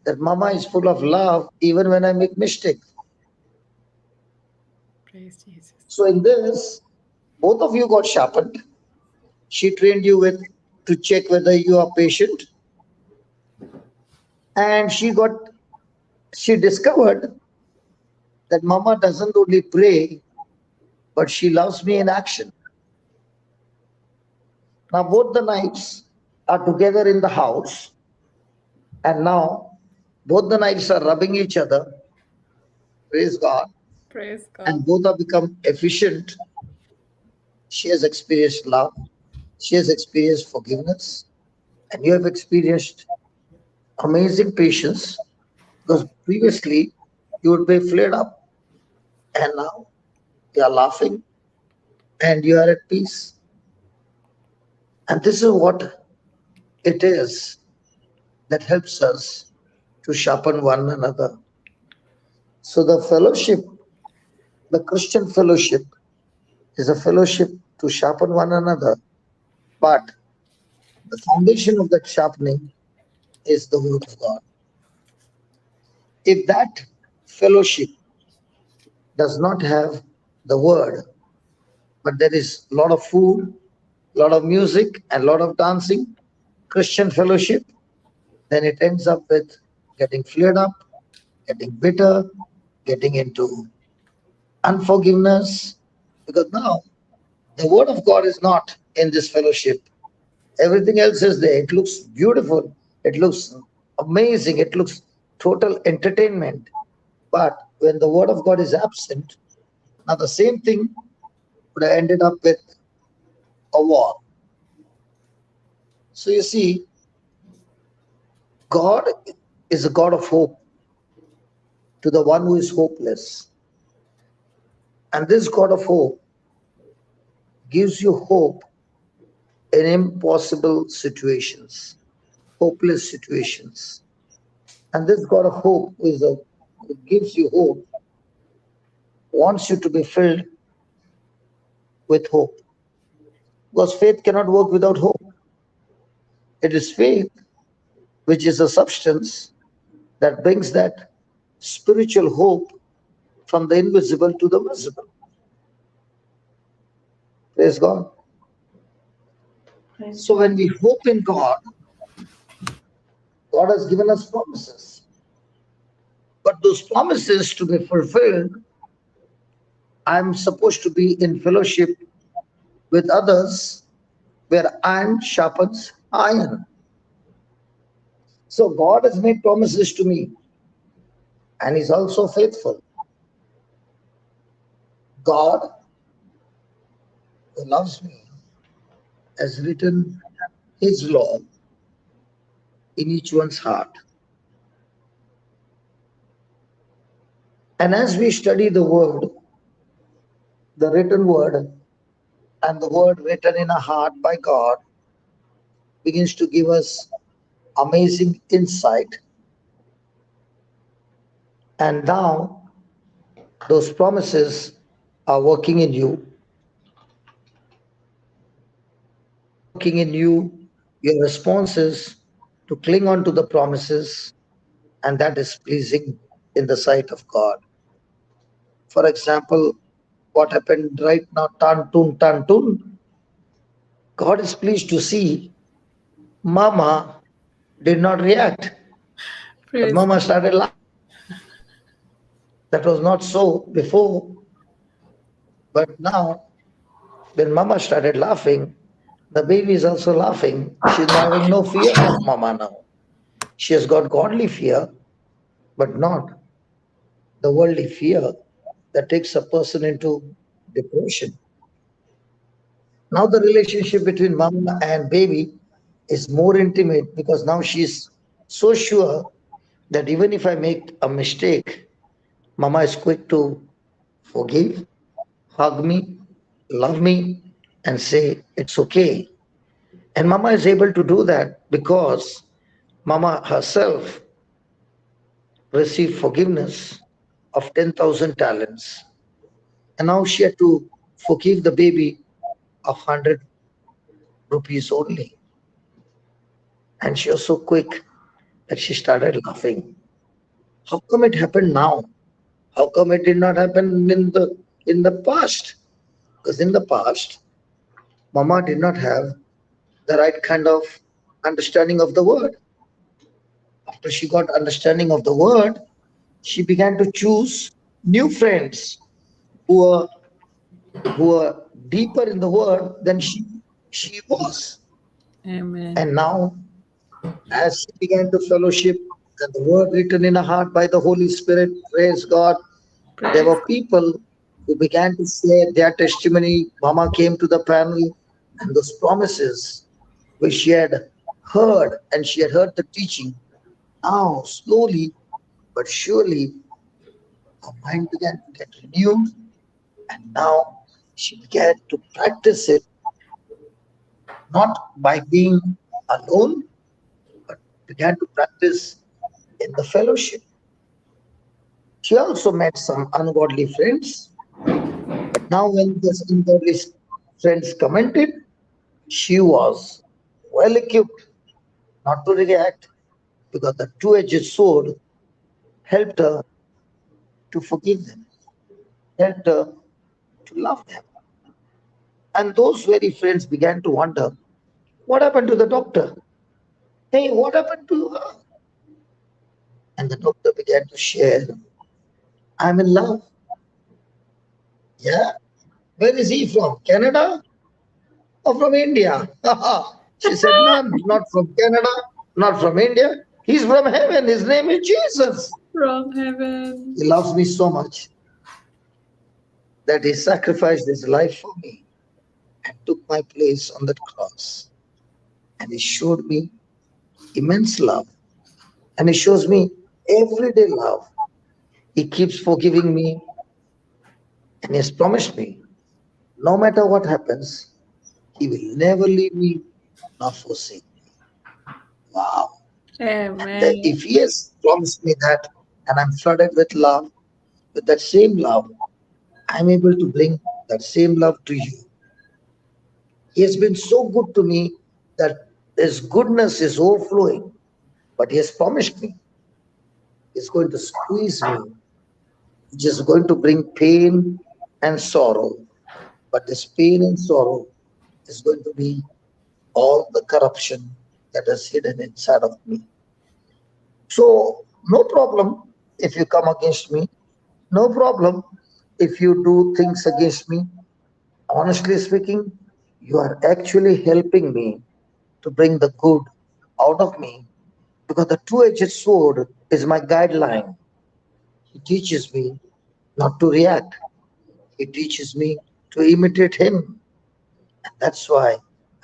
that mama is full of love even when I make mistakes. Praise Jesus. So in this, both of you got sharpened. She trained you with to check whether you are patient, and she discovered that mama doesn't only pray, but she loves me in action. Now both the knives are together in the house, and now both the knives are rubbing each other. Praise God. Praise God. And both have become efficient. She has experienced love. She has experienced forgiveness. And you have experienced amazing patience, because previously you would be flared up, and now you are laughing and you are at peace. And this is what it is that helps us to sharpen one another. So the fellowship, the Christian fellowship, is a fellowship to sharpen one another. But the foundation of that sharpening is the word of God. If that fellowship does not have the word, but there is a lot of food, a lot of music, and a lot of dancing, Christian fellowship, then it ends up with getting flared up, getting bitter, getting into unforgiveness, because now the word of God is not in this fellowship. Everything else is there. It looks beautiful. It looks amazing. It looks total entertainment. But when the word of God is absent, now the same thing would have ended up with a war. So you see, God is a God of hope to the one who is hopeless. And this God of hope gives you hope in impossible situations, hopeless situations. And this God of hope who gives you hope, wants you to be filled with hope. Because faith cannot work without hope. It is faith which is a substance that brings that spiritual hope from the invisible to the visible. Praise God. So when we hope in God, God has given us promises. But those promises to be fulfilled, I'm supposed to be in fellowship with others where iron sharpens iron. So God has made promises to me, and He's also faithful. God, who loves me, has written His law in each one's heart. And as we study the word, the written word, and the word written in our heart by God begins to give us amazing insight. And now those promises are working in you, working in you. Your response is to cling on to the promises, and that is pleasing in the sight of God. For example, what happened right now, tan tun tan tun. God is pleased to see Mama did not react, but Praise Mama started laughing. That was not so before, but now when Mama started laughing, the baby is also laughing. She's not having no fear of Mama now. She has got godly fear, but not the worldly fear that takes a person into depression. Now the relationship between Mama and baby is more intimate because now she's so sure that even if I make a mistake, Mama is quick to forgive, hug me, love me, and say, it's okay. And Mama is able to do that because Mama herself received forgiveness of 10,000 talents. And now she had to forgive the baby of 100 rupees only. And she was so quick that she started laughing. How come it happened now? How come it did not happen in the past? Because in the past, Mama did not have the right kind of understanding of the word. After she got understanding of the word, she began to choose new friends who were who were deeper in the word than she was. Amen. And now, as she began to fellowship and the word written in her heart by the Holy Spirit, praise God, there Praise. were people who began to share their testimony. Mama came to the panel, and those promises which she had heard, and she had heard the teaching. Now, slowly but surely, her mind began to get renewed, and now she began to practice it, not by being alone, but began to practice in the fellowship. She also met some ungodly friends, but now when these ungodly friends commented, she was well equipped not to react because the two-edged sword helped her to forgive them, helped her to love them. And those very friends began to wonder, what happened to the doctor? Hey, what happened to her? And the doctor began to share, I'm in love. Yeah? Where is he from? Canada or from India? She said, no, not from Canada, not from India. He's from heaven. His name is Jesus. From heaven. He loves me so much that he sacrificed his life for me and took my place on that cross. And he showed me immense love. And he shows me everyday love. He keeps forgiving me and he has promised me, no matter what happens, he will never leave me nor forsake me. Wow. Amen. If he has promised me that and I'm flooded with love, with that same love, I'm able to bring that same love to you. He has been so good to me that his goodness is overflowing, but he has promised me he's going to squeeze me, which is going to bring pain and sorrow. But this pain and sorrow is going to be all the corruption that is hidden inside of me. So, no problem if you come against me. No problem if you do things against me. Honestly speaking, you are actually helping me to bring the good out of me because the two-edged sword is my guideline. He teaches me not to react. He teaches me to imitate him. And that's why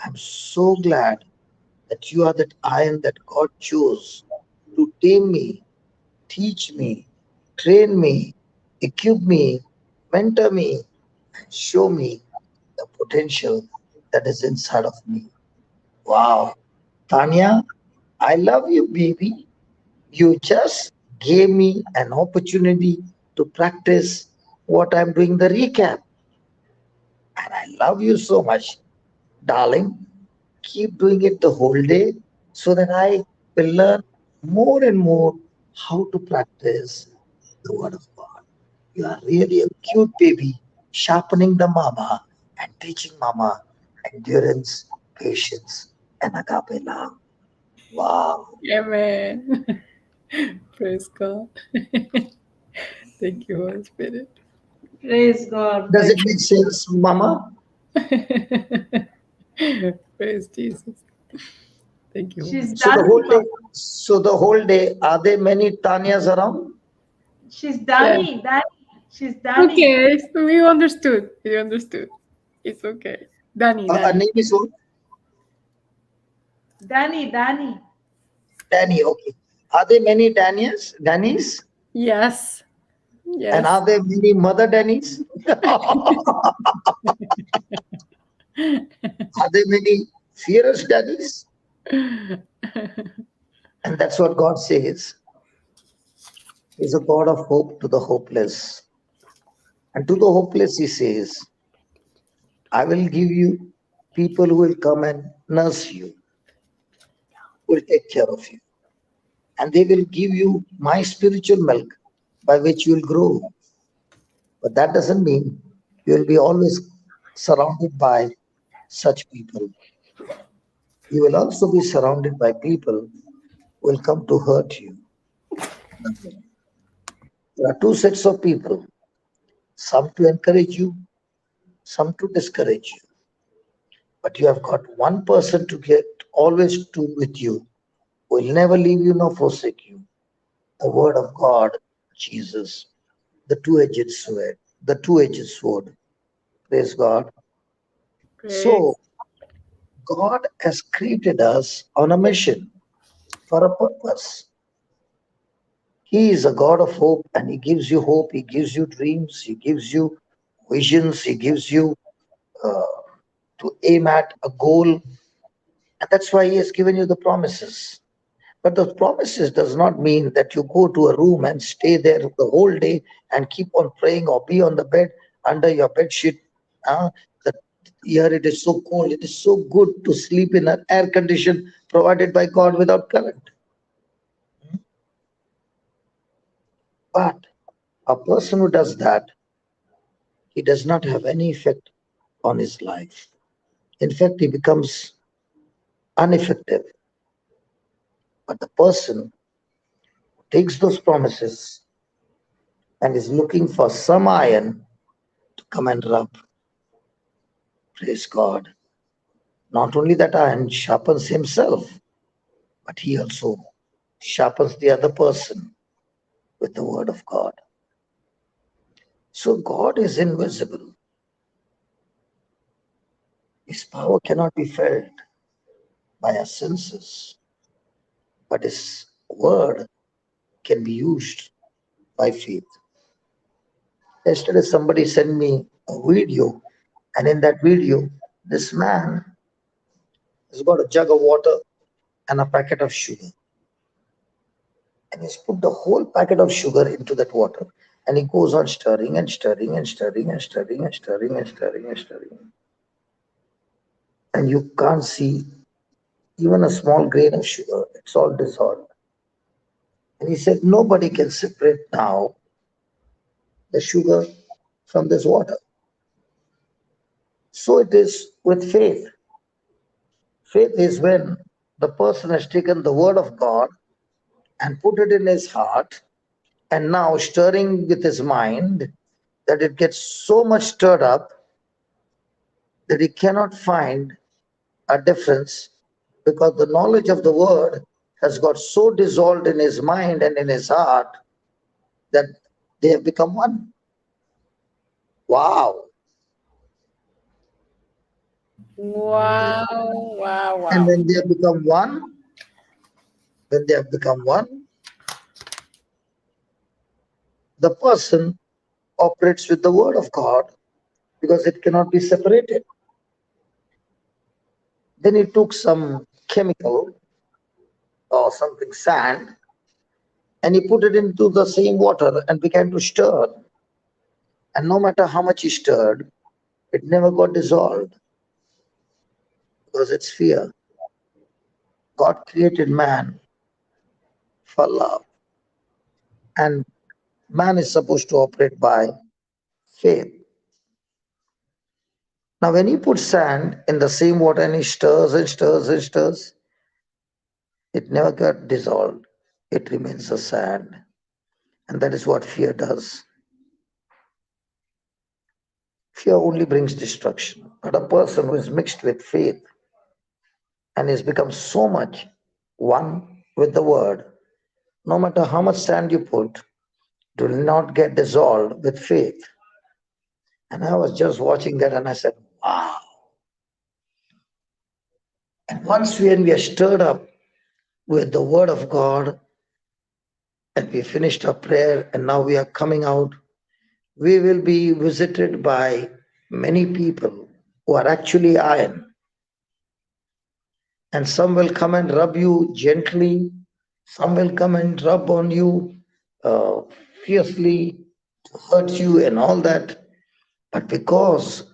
I'm so glad that you are that iron that God chose to tame me, teach me, train me. equip me, mentor me, and show me the potential that is inside of me. Wow. Tanya, I love you, baby. You just gave me an opportunity to practice what I'm doing, the recap. And I love you so much, darling. Keep doing it the whole day so that I will learn more and more how to practice the word of God. You are really a cute baby, sharpening the mama and teaching mama endurance, patience, and agape love. Wow. Amen. Praise God. Thank you, Holy Spirit. Praise God. Does it Thank you. make sense, mama? Praise Jesus. Thank you, Holy She's So the done. whole day, are there many Tanyas around? She's Yeah. Danny. She's Danny. Okay, so we understood. We understood. It's okay. Danny, Her Danny. name is what? Danny. Danny. Okay. Are there many Dannies? Yes. And Yes. are there many Mother Dannies? Are there many fierce Dannies? And that's what God says. He's a God of hope to the hopeless. And to the hopeless, He says, I will give you people who will come and nurse you, will take care of you. And they will give you my spiritual milk by which you will grow. But that doesn't mean you will be always surrounded by such people. You will also be surrounded by people who will come to hurt you. There are two sets of people, some to encourage you, some to discourage you. But you have got one person to get always to with you, who will never leave you nor forsake you. The word of God, Jesus, the two-edged sword, the two-edged sword. Praise God. Praise. So God has created us on a mission for a purpose. He is a God of hope, and He gives you hope. He gives you dreams. He gives you visions. He gives you to aim at a goal. And that's why He has given you the promises. But those promises does not mean that you go to a room and stay there the whole day and keep on praying or be on the bed under your bed sheet. That here it is so cold. It is so good to sleep in an air condition provided by God without current. But a person who does that, he does not have any effect on his life. In fact, he becomes ineffective. But the person who takes those promises and is looking for some iron to come and rub, praise God. Not only that iron sharpens himself, but he also sharpens the other person with the word of God. So God is invisible. His power cannot be felt by our senses, but His word can be used by faith. Yesterday, somebody sent me a video, and in that video, this man has got a jug of water and a packet of sugar. And he's put the whole packet of sugar into that water. And he goes on stirring and stirring and stirring and stirring and stirring and stirring and stirring. And you can't see even a small grain of sugar. It's all dissolved. And he said, nobody can separate now the sugar from this water. So it is with faith. Faith is when the person has taken the word of God and put it in his heart and now stirring with his mind that it gets so much stirred up that he cannot find a difference because the knowledge of the word has got so dissolved in his mind and in his heart that they have become one. Wow. Wow. Wow. And Wow. when they have become one, the person operates with the word of God because it cannot be separated. Then he took some chemical or something, sand, and he put it into the same water and began to stir. And no matter how much he stirred, it never got dissolved because it's fear. God created man for love, and man is supposed to operate by faith. Now, when he puts sand in the same water and he stirs and stirs and stirs, it never got dissolved. It remains a sand. And that is what fear does. Fear only brings destruction. But a person who is mixed with faith and has become so much one with the word, no matter how much sand you put, it will not get dissolved with faith. And I was just watching that and I said, wow. And once when we are stirred up with the word of God and we finished our prayer and now we are coming out, we will be visited by many people who are actually iron. And some will come and rub you gently. Some will come and rub on you fiercely, to hurt you and all that. But because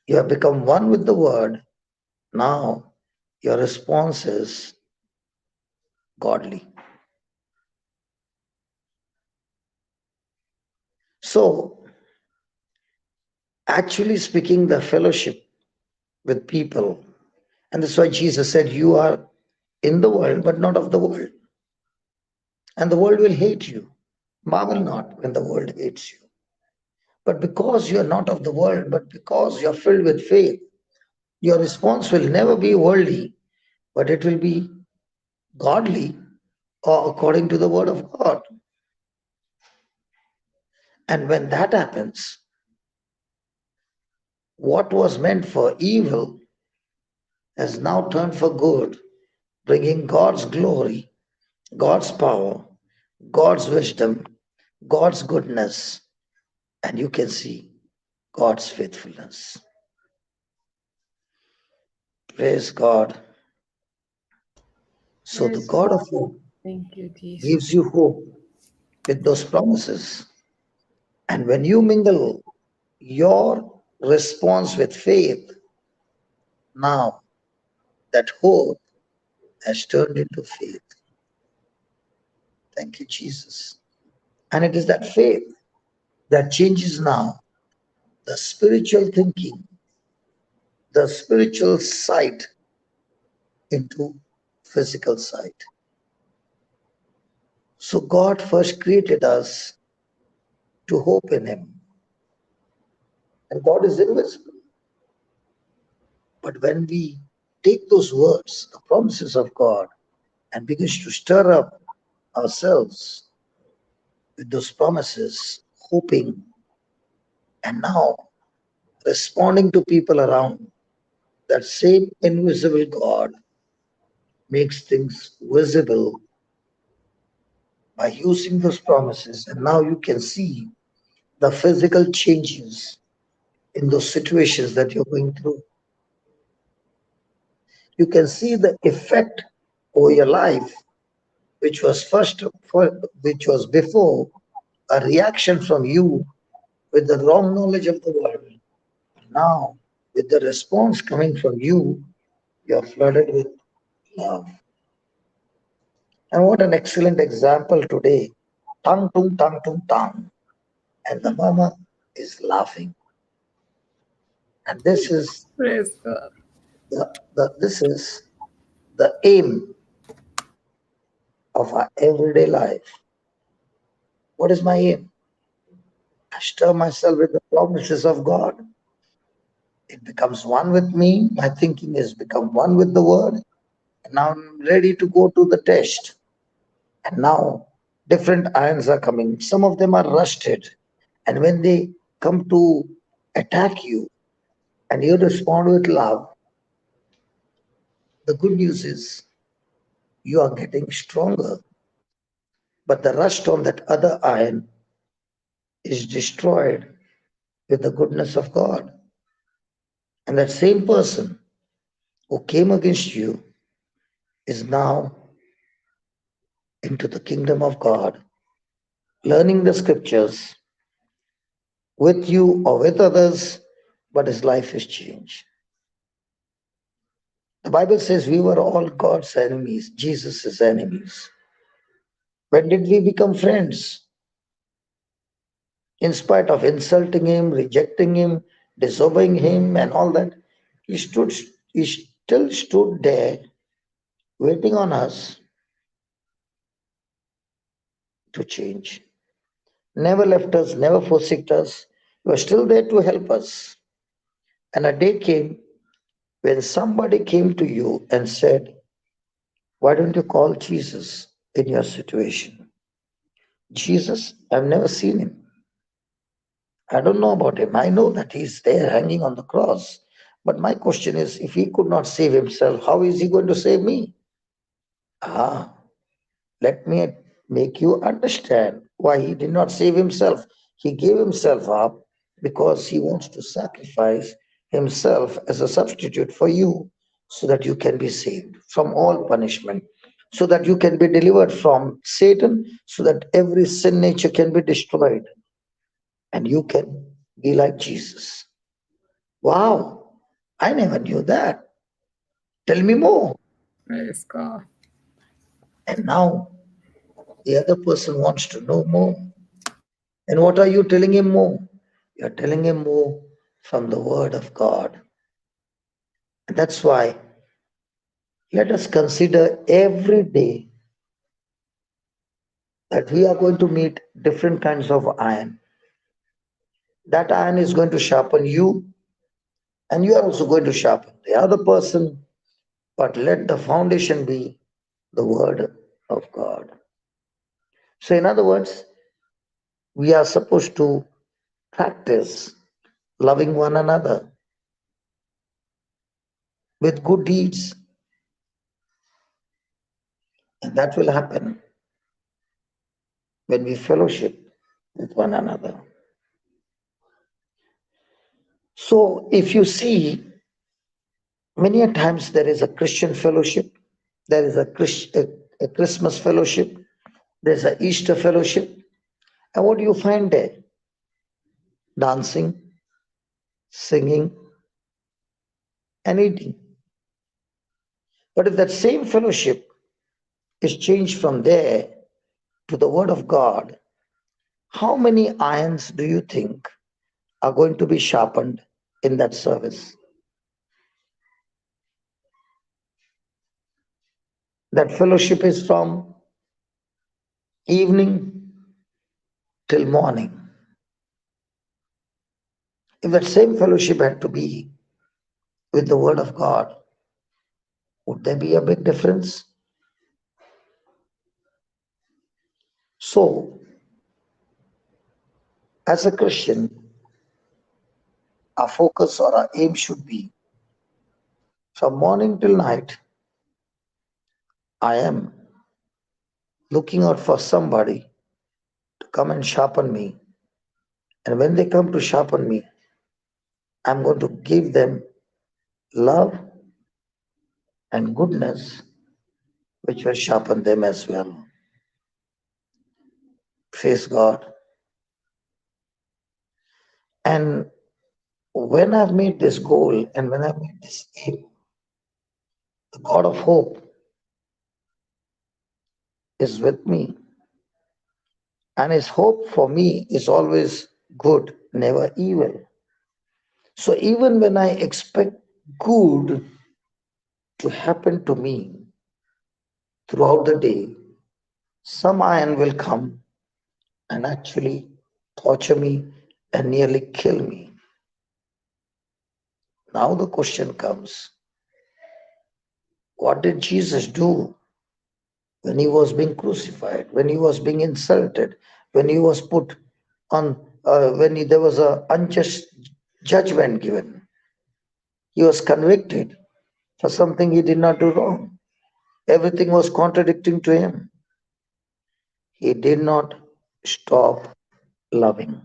you have become one with the word, now your response is godly. So, actually speaking, the fellowship with people, and that's why Jesus said, you are in the world, but not of the world. And the world will hate you. Marvel not when the world hates you. But because you are not of the world, but because you are filled with faith, your response will never be worldly, but it will be godly or according to the word of God. And when that happens, what was meant for evil has now turned for good, bringing God's glory, God's power, God's wisdom, God's goodness, and you can see God's faithfulness. Praise God. So the Praise God of hope Thank you, Jesus. gives you hope with those promises. And when you mingle your response with faith, now that hope has turned into faith. Thank you, Jesus. And it is that faith that changes now the spiritual thinking, the spiritual sight into physical sight. So God first created us to hope in Him. And God is invisible. But when we take those words, the promises of God, and begin to stir up ourselves with those promises, hoping, and now responding to people around, that same invisible God makes things visible by using those promises. And now you can see the physical changes in those situations that you're going through. You can see the effect over your life, which was before a reaction from you with the wrong knowledge of the world. Now, with the response coming from you, you're flooded with love. And what an excellent example today. Tang tung tang tung tang. And the mama is laughing. And this is Praise God. this is the aim of our everyday life. What is my aim? I stir myself with the promises of God. It becomes one with me. My thinking has become one with the word. And now I'm ready to go to the test. And now different ions are coming. Some of them are rusted. And when they come to attack you and you respond with love, the good news is you are getting stronger. But the rust on that other iron is destroyed with the goodness of God. And that same person who came against you is now into the kingdom of God, learning the scriptures with you or with others, but his life is changed. The Bible says we were all God's enemies, Jesus' enemies. When did we become friends? In spite of insulting him, rejecting him, disobeying him, and all that, he still stood there waiting on us to change. Never left us, never forsaken us. He was still there to help us. And a day came when somebody came to you and said, why don't you call Jesus in your situation? Jesus, I've never seen him. I don't know about him. I know that he's there hanging on the cross. But my question is, if he could not save himself, how is he going to save me? Let me make you understand why he did not save himself. He gave himself up because he wants to sacrifice himself as a substitute for you so that you can be saved from all punishment, so that you can be delivered from Satan, so that every sin nature can be destroyed and you can be like Jesus. Wow, I never knew that. Tell me more. Praise God. And now the other person wants to know more. And what are you telling him more? You're telling him more from the Word of God. And that's why let us consider every day that we are going to meet different kinds of iron. That iron is going to sharpen you, and you are also going to sharpen the other person. But let the foundation be the Word of God. So, in other words, we are supposed to practice loving one another with good deeds. And that will happen when we fellowship with one another. So, if you see, many a times there is a Christian fellowship, there is a Christmas fellowship, there's a Easter fellowship. And what do you find there? Dancing, singing, and eating. But if that same fellowship is changed from there to the Word of God, how many irons do you think are going to be sharpened in that service? That fellowship is from evening till morning. If that same fellowship had to be with the Word of God, would there be a big difference? So, as a Christian, our focus or our aim should be from morning till night, I am looking out for somebody to come and sharpen me. And when they come to sharpen me, I'm going to give them love and goodness, which will sharpen them as well. Praise God. And when I've made this goal and when I've made this aim, the God of hope is with me. And his hope for me is always good, never evil. So even when I expect good to happen to me throughout the day, some iron will come and actually torture me and nearly kill me. Now the question comes, what did Jesus do when he was being crucified, when he was being insulted, when he was put on, there was an unjust judgment given? He was convicted for something he did not do wrong. Everything was contradicting to him. He did not stop loving.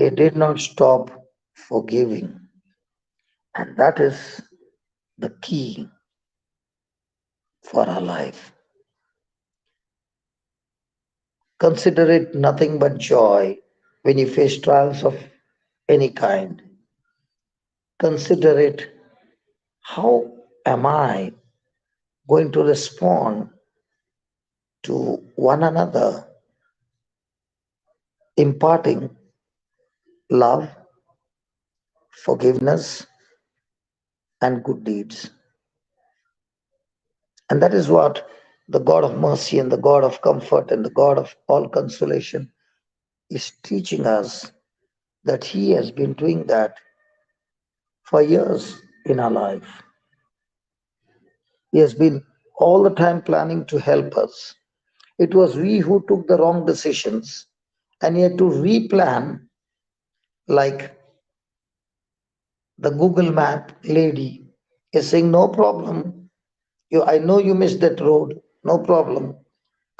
He did not stop forgiving. And that is the key for our life. Consider it nothing but joy when you face trials of any kind. Consider it, how am I going to respond to one another, imparting love, forgiveness, and good deeds. And that is what the God of mercy and the God of comfort and the God of all consolation is teaching us, that He has been doing that for years in our life. He has been all the time planning to help us. It was we who took the wrong decisions, and He had to replan, like the Google Map lady is saying, no problem. I know you missed that road. No problem.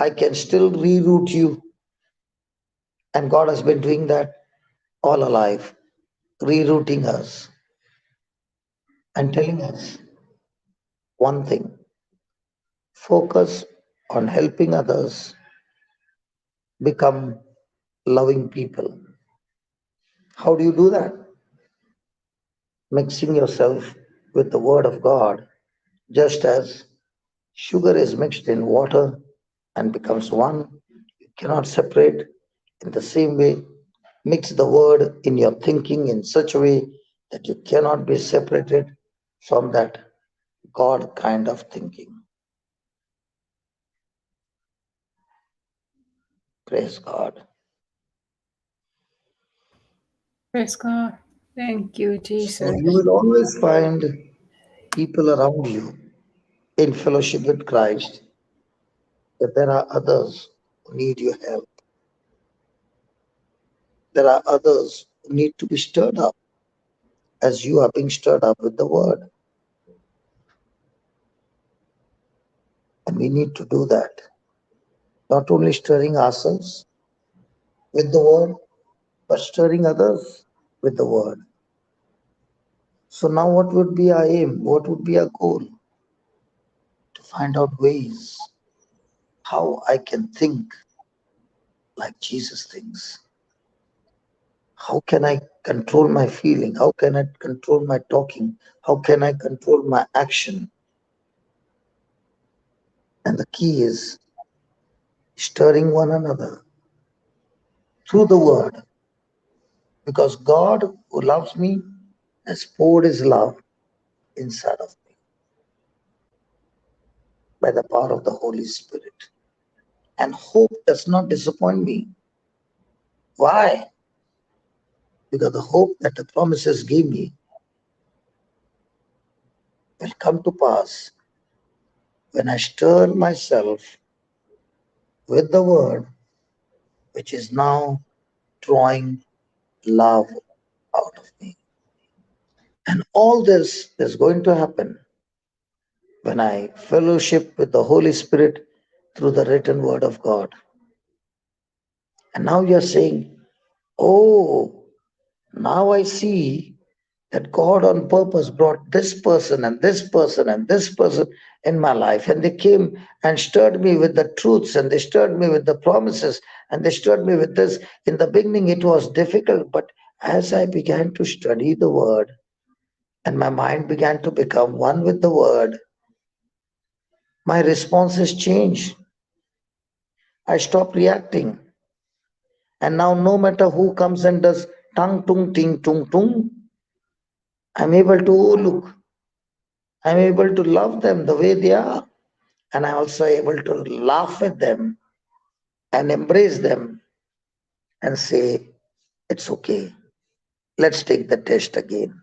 I can still reroute you. And God has been doing that all our life, rerouting us and telling us one thing: focus on helping others become loving people. How do you do that? Mixing yourself with the Word of God, just as sugar is mixed in water and becomes one. You cannot separate. In the same way, mix the Word in your thinking in such a way that you cannot be separated from that God kind of thinking. Praise God. Praise God. Thank you, So Jesus. you will always find people around you in fellowship with Christ, that there are others who need your help. There are others who need to be stirred up as you are being stirred up with the Word. And we need to do that. Not only stirring ourselves with the Word, but stirring others with the Word. So now what would be our aim? What would be our goal? To find out ways how I can think like Jesus thinks. How can I control my feeling? How can I control my talking? How can I control my action? And the key is stirring one another through the Word. Because God, who loves me, has poured His love inside of me by the power of the Holy Spirit. And hope does not disappoint me. Why? Because the hope that the promises gave me will come to pass when I stir myself with the Word, which is now drawing love out of me. And all this is going to happen when I fellowship with the Holy Spirit through the written Word of God. And now you're saying, oh, now I see that God on purpose brought this person and this person and this person in my life. And they came and stirred me with the truths, and they stirred me with the promises, and they stirred me with this. In the beginning, it was difficult, but as I began to study the Word and my mind began to become one with the Word, my responses changed. I stopped reacting. And now, no matter who comes and does tung tung ting tung tung, I'm able to look. I'm able to love them the way they are. And I'm also able to laugh at them and embrace them and say, it's okay. Let's take the test again.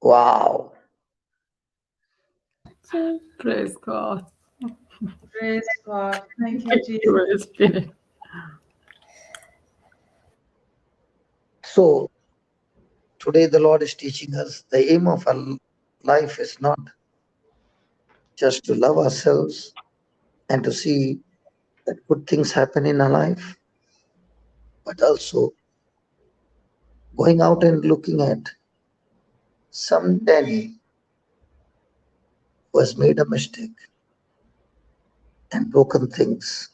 Wow. Praise God. Praise God. Thank you, Thank Jesus. you, Holy Spirit. So today the Lord is teaching us the aim of our life is not just to love ourselves and to see that good things happen in our life, but also going out and looking at some Danny who has made a mistake and broken things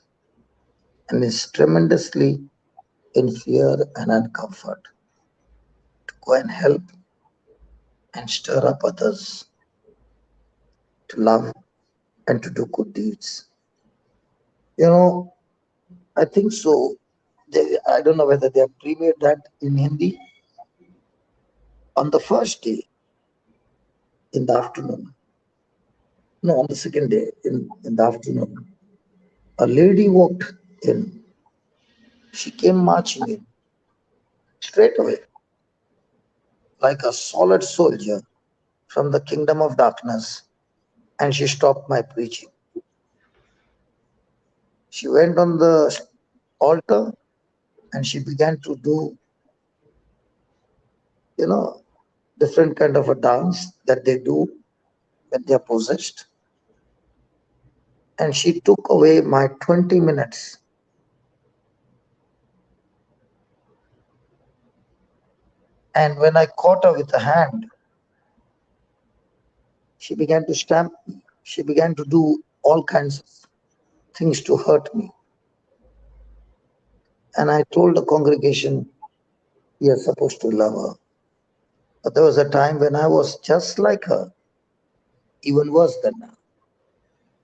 and is tremendously in fear and uncomfort, to go and help and stir up others to love and to do good deeds. I think so. I don't know whether they have premiered that in Hindi. On the first day in the afternoon, no, on the second day in the afternoon, a lady walked in. She came marching in straight away, like a solid soldier from the kingdom of darkness, and she stopped my preaching. She went on the altar and she began to do, different kind of a dance that they do when they are possessed. And she took away my 20 minutes. And when I caught her with a hand, she began to stamp me. She began to do all kinds of things to hurt me. And I told the congregation, we are supposed to love her. But there was a time when I was just like her, even worse than her.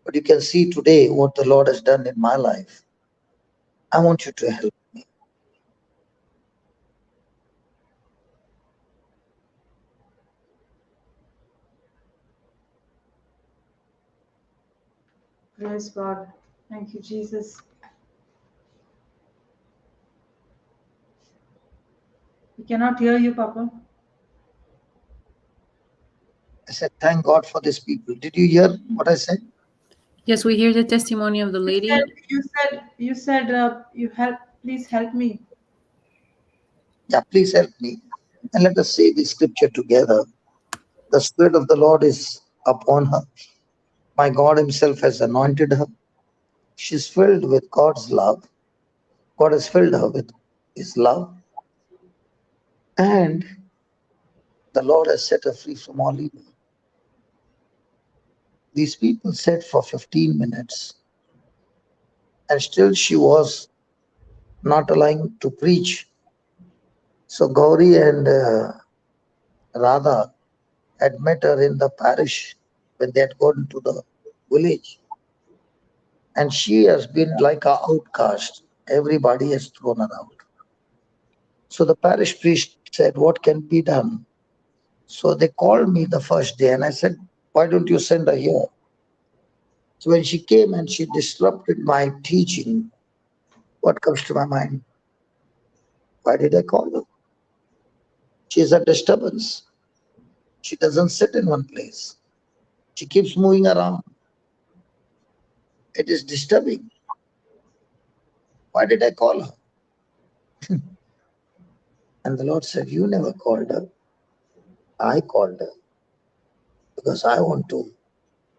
But you can see today what the Lord has done in my life. I want you to help me. Praise God. Thank you, Jesus. We cannot hear you, Papa. I said, thank God for these people. Did you hear what I said? Yes, we hear the testimony of the lady. You said, please help me. Yeah, please help me. And let us say this scripture together. The Spirit of the Lord is upon her. My God Himself has anointed her. She's filled with God's love. God has filled her with His love. And the Lord has set her free from all evil. These people sat for 15 minutes. And still she was not allowing to preach. So Gauri and Radha had met her in the parish when they had gone to the village. And she has been like an outcast. Everybody has thrown her out. So the parish priest said, what can be done? So they called me the first day and I said, why don't you send her here? So when she came and she disrupted my teaching, what comes to my mind? Why did I call her? She's a disturbance. She doesn't sit in one place. She keeps moving around. It is disturbing. Why did I call her? And the Lord said, you never called her. I called her because I want to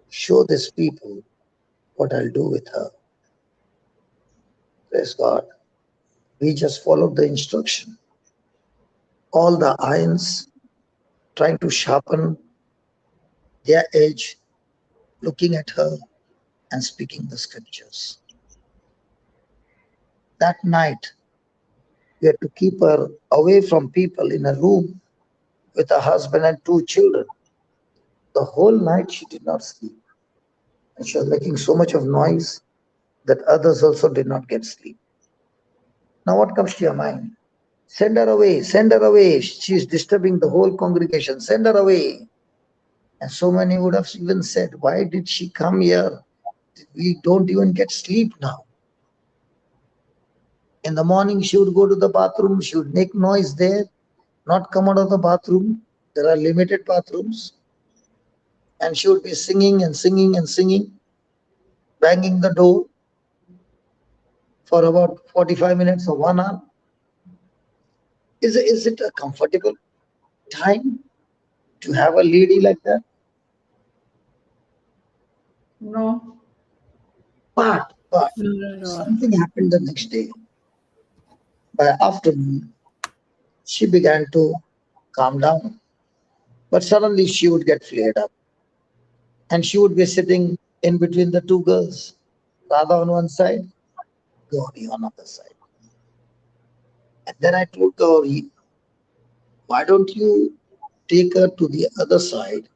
show these people what I'll do with her. Praise God. We just followed the instruction. All the irons trying to sharpen their edge, looking at her and speaking the scriptures. That night, we had to keep her away from people in a room with a husband and 2 children. The whole night she did not sleep. And she was making so much of noise that others also did not get sleep. Now what comes to your mind? Send her away, send her away. She is disturbing the whole congregation. Send her away. And so many would have even said, why did she come here? We don't even get sleep now. In the morning, she would go to the bathroom. She would make noise there, not come out of the bathroom. There are limited bathrooms. And she would be singing and singing and singing, banging the door for about 45 minutes or 1 hour. Is it a comfortable time to have a lady like that? No. But Not at all. something happened the next day. By afternoon, she began to calm down. But suddenly she would get flared up. And she would be sitting in between the two girls, Radha on one side, Gauri on the other side. And then I told Gauri, why don't you take her to the other side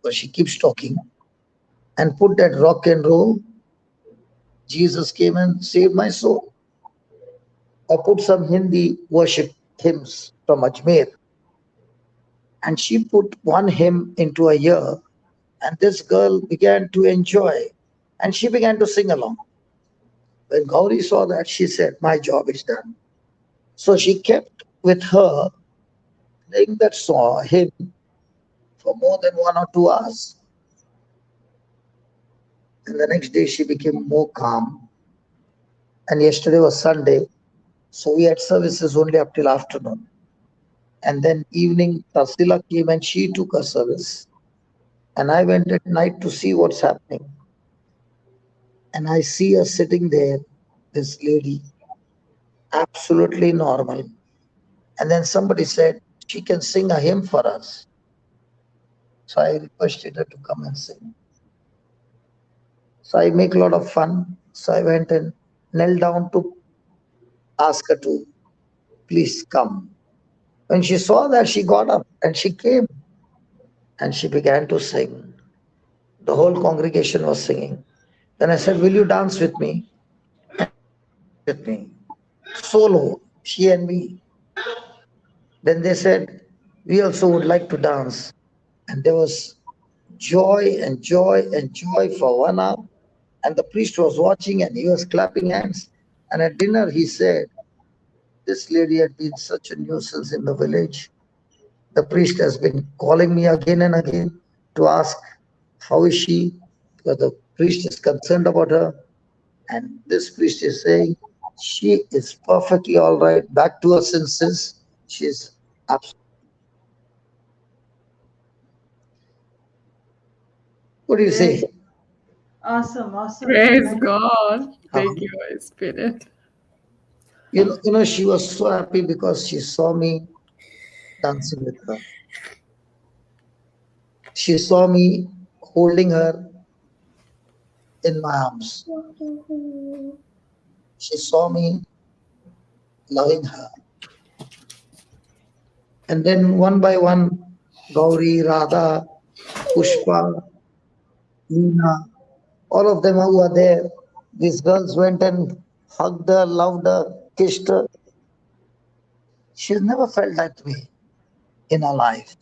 where she keeps talking and put that rock and roll, Jesus came and saved my soul. Or put some Hindi worship hymns from Ajmer. And she put one hymn into a ear, and this girl began to enjoy, and she began to sing along. When Gauri saw that, she said, my job is done. So she kept with her playing that song, hymn, for more than 1 or 2 hours. And the next day she became more calm. And yesterday was Sunday, so we had services only up till afternoon. And then evening, Tarsila came and she took her service. And I went at night to see what's happening. And I see her sitting there, this lady, absolutely normal. And then somebody said, she can sing a hymn for us. So I requested her to come and sing. So I make a lot of fun. So I went and knelt down to ask her to please come. When she saw that, she got up and she came and she began to sing. The whole congregation was singing. Then I said, will you dance with me? And she danced with me. Solo, she and me. Then they said, we also would like to dance. And there was joy and joy and joy for 1 hour. And the priest was watching and he was clapping hands. And at dinner, he said, this lady had been such a nuisance in the village. The priest has been calling me again and again to ask, how is she? Because the priest is concerned about her. And this priest is saying, she is perfectly all right, back to her senses. She's absolutely. What do you say? Awesome, awesome. Praise Thank God. Thank Uh, you, Holy Spirit. she was so happy because she saw me dancing with her. She saw me holding her in my arms. She saw me loving her. And then one by one, Gauri, Radha, Pushpa, Leena, all of them who are there, these girls went and hugged her, loved her, kissed her. She's never felt that way in her life.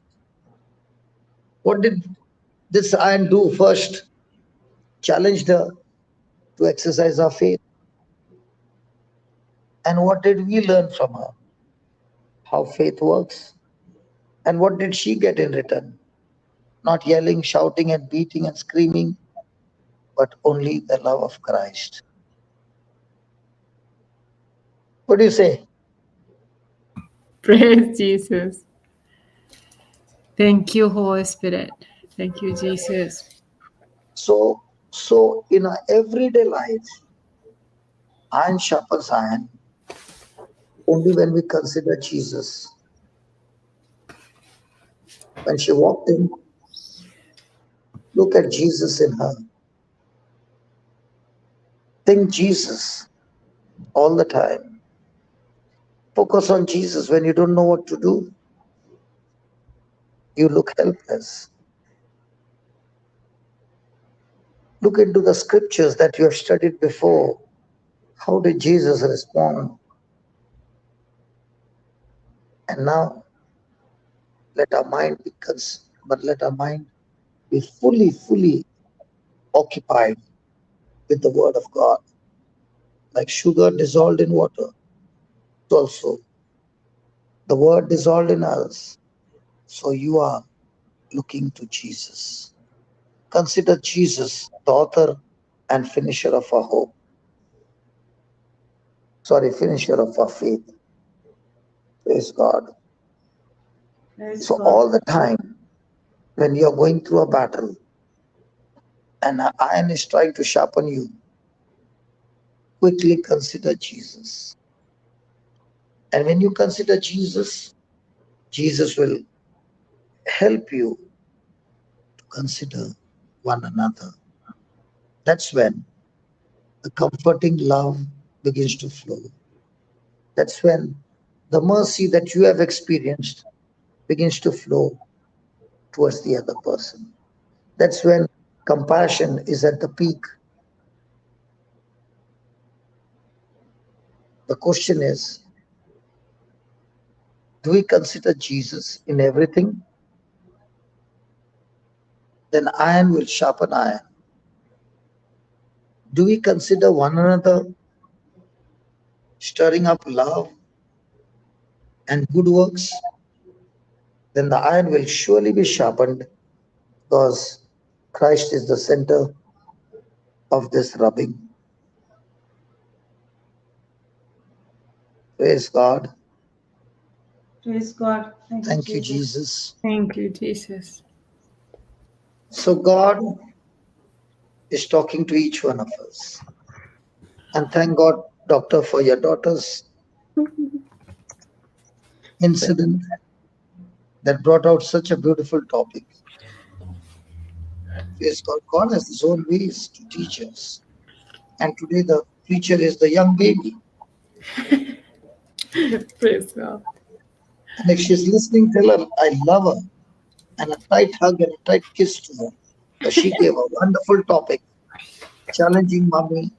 What did this iron do first? Challenged her to exercise her faith. And what did we learn from her? How faith works. And what did she get in return? Not yelling, shouting, and beating and screaming, but only the love of Christ. What do you say? Praise Jesus. Thank you, Holy Spirit. Thank you, Jesus. So in our everyday life, iron sharpens iron only when we consider Jesus. When she walked in, look at Jesus in her. Think Jesus all the time. Focus on Jesus when you don't know what to do. You look helpless. Look into the scriptures that you have studied before. How did Jesus respond? And now, let our mind be fully occupied with the Word of God. Like sugar dissolved in water, also the Word dissolved in us. So you are looking to Jesus. Consider Jesus, the author and finisher of our hope. Finisher of our faith. Praise God. Praise So God. all the time, when you are going through a battle and an iron is trying to sharpen you, quickly consider Jesus. And when you consider Jesus, Jesus will help you to consider one another. That's when the comforting love begins to flow. That's when the mercy that you have experienced begins to flow towards the other person. That's when compassion is at the peak. The question is, do we consider Jesus in everything? Then iron will sharpen iron. Do we consider one another, stirring up love and good works? Then the iron will surely be sharpened, because Christ is the center of this rubbing. Praise God. Praise God. Thank you, Jesus. Thank you, Jesus. So God is talking to each one of us. And thank God, Doctor, for your daughter's incident that brought out such a beautiful topic. Praise God. God has his own ways to teach us. And today the preacher is the young baby. Praise God. And if she's listening, tell her I love her. And a tight hug and a tight kiss to her. Because she gave a wonderful topic, challenging mommy.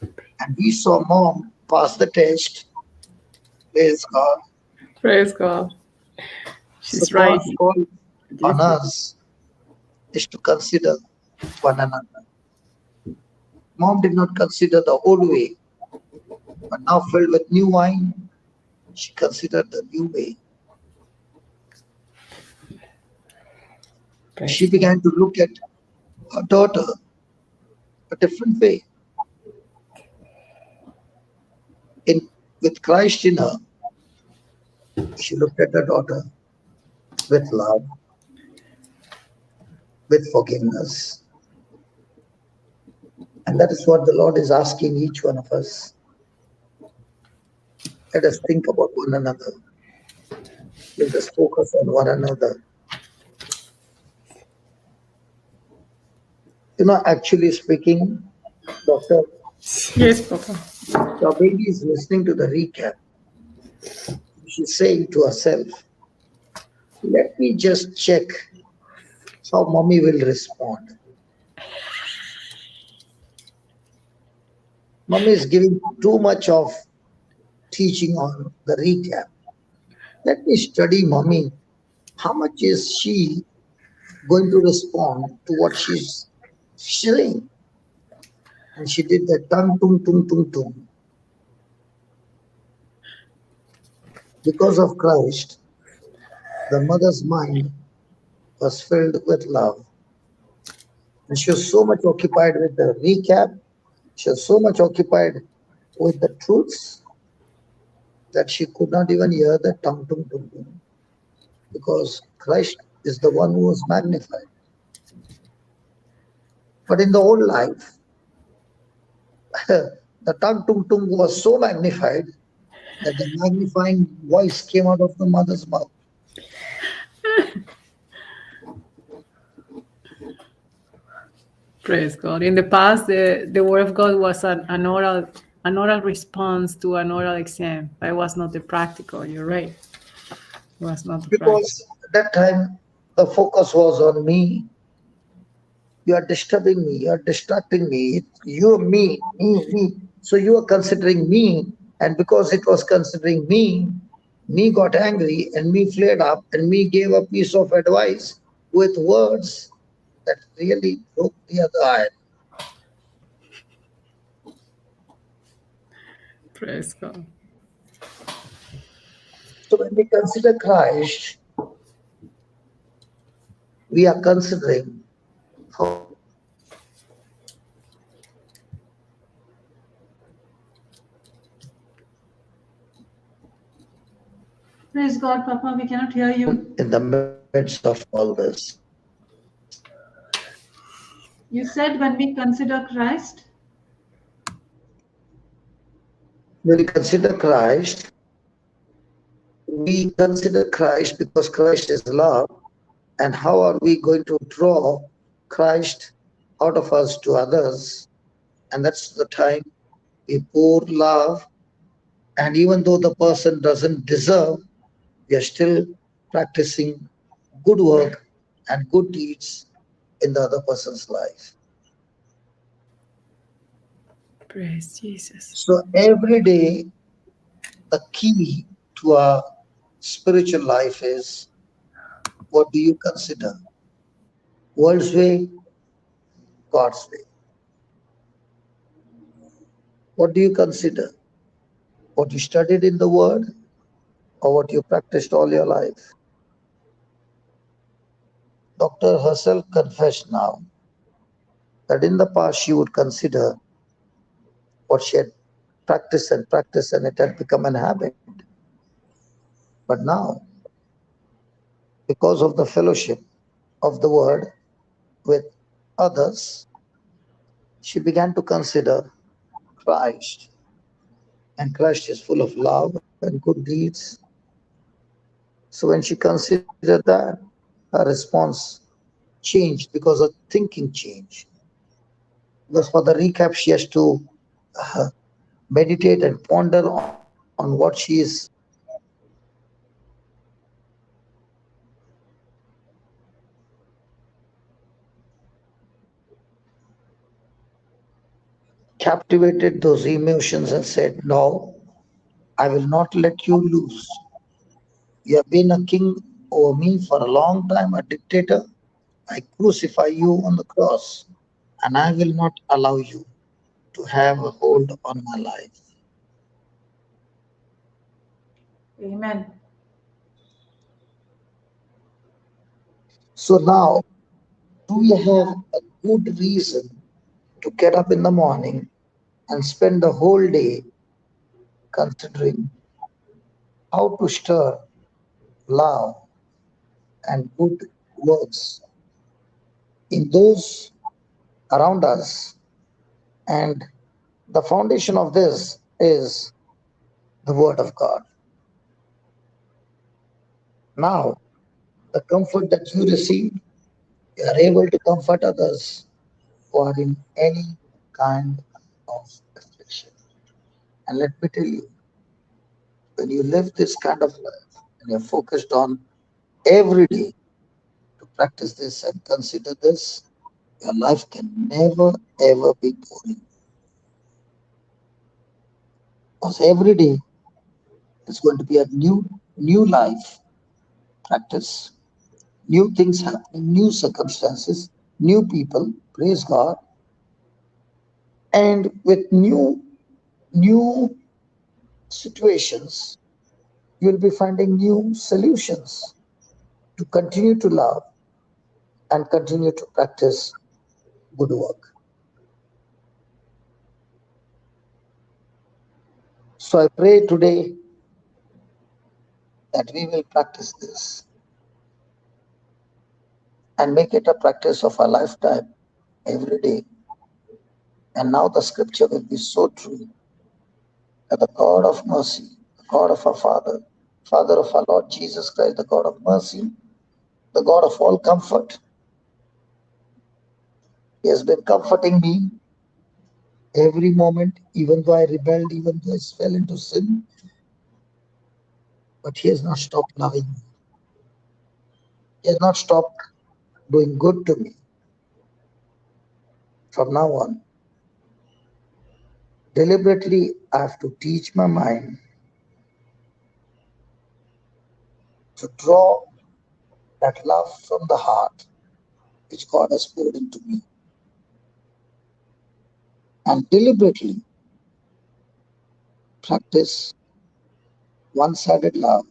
And we saw mom pass the test. Praise God. Praise God. She's So right. God's call on us is to consider one another. Mom did not consider the old way, but now filled with new wine, she considered the new way. Praise She began to look at her daughter a different way. With Christ in her, she looked at her daughter with love, with forgiveness. And that is what the Lord is asking each one of us. Let us think about one another. Let us focus on one another. You know, actually speaking, Doctor, Yes, Papa. the baby is listening to the recap. She's saying to herself, let me just check how mommy will respond. Mommy is giving too much of teaching on the recap. Let me study mommy. How much is she going to respond to what she's saying? And she did that tung, tung, tung, tung, tung. Because of Christ, the mother's mind was filled with love. And she was so much occupied with the recap, she was so much occupied with the truths that she could not even hear the tung, tung, tung, tung. Because Christ is the one who was magnified. But in the old life, the tung, tung, tung was so magnified that the magnifying voice came out of the mother's mouth. Praise God. In the past, the word of God was an oral response to an oral exam. But it was not the practical. You're right. It was not the practical. Because at that time, the focus was on me. You are disturbing me. You are distracting me. You, me. So you are considering me. And because it was considering me got angry and me flared up and me gave a piece of advice with words that really broke the other iron. Praise God. So when we consider Christ, we are considering how Praise God, Papa. We cannot hear you. in the midst of all this. You said when we consider Christ. When we consider Christ, we consider Christ because Christ is love, and how are we going to draw Christ out of us to others? And that's the time we pour love, and even though the person doesn't deserve, we are still practicing good work and good deeds in the other person's life. Praise Jesus. So every day, the key to our spiritual life is, what do you consider? World's way, God's way. What do you consider? What you studied in the Word or what you practiced all your life? Doctor herself confessed now that in the past she would consider what she had practiced and it had become an habit. But now, because of the fellowship of the Word with others, she began to consider Christ. And Christ is full of love and good deeds. So when she considered that, her response changed because her thinking changed. Because for the recap, she has to meditate and ponder on what she is captivated those emotions and said, "No, I will not let you lose. You have been a king over me for a long time, a dictator. I crucify you on the cross, and I will not allow you to have a hold on my life." Amen. So now, do we have a good reason to get up in the morning and spend the whole day considering how to stir love and good words in those around us? And the foundation of this is the Word of God. Now, the comfort that you receive, you are able to comfort others who are in any kind of affliction. And let me tell you, when you live this kind of life and you're focused on every day to practice this and consider this, your life can never ever be boring. Because every day is going to be a new life practice, new things happening, new circumstances, new people, praise God, and with new situations, you'll be finding new solutions to continue to love and continue to practice good work. So I pray today that we will practice this and make it a practice of our lifetime every day. And now the scripture will be so true that the God of mercy, the God of our Father, Father of our Lord Jesus Christ, the God of mercy, the God of all comfort, He has been comforting me every moment, even though I rebelled, even though I fell into sin, but He has not stopped loving me. He has not stopped doing good to me. From now on, deliberately, I have to teach my mind to draw that love from the heart which God has poured into me, and deliberately practice one-sided love,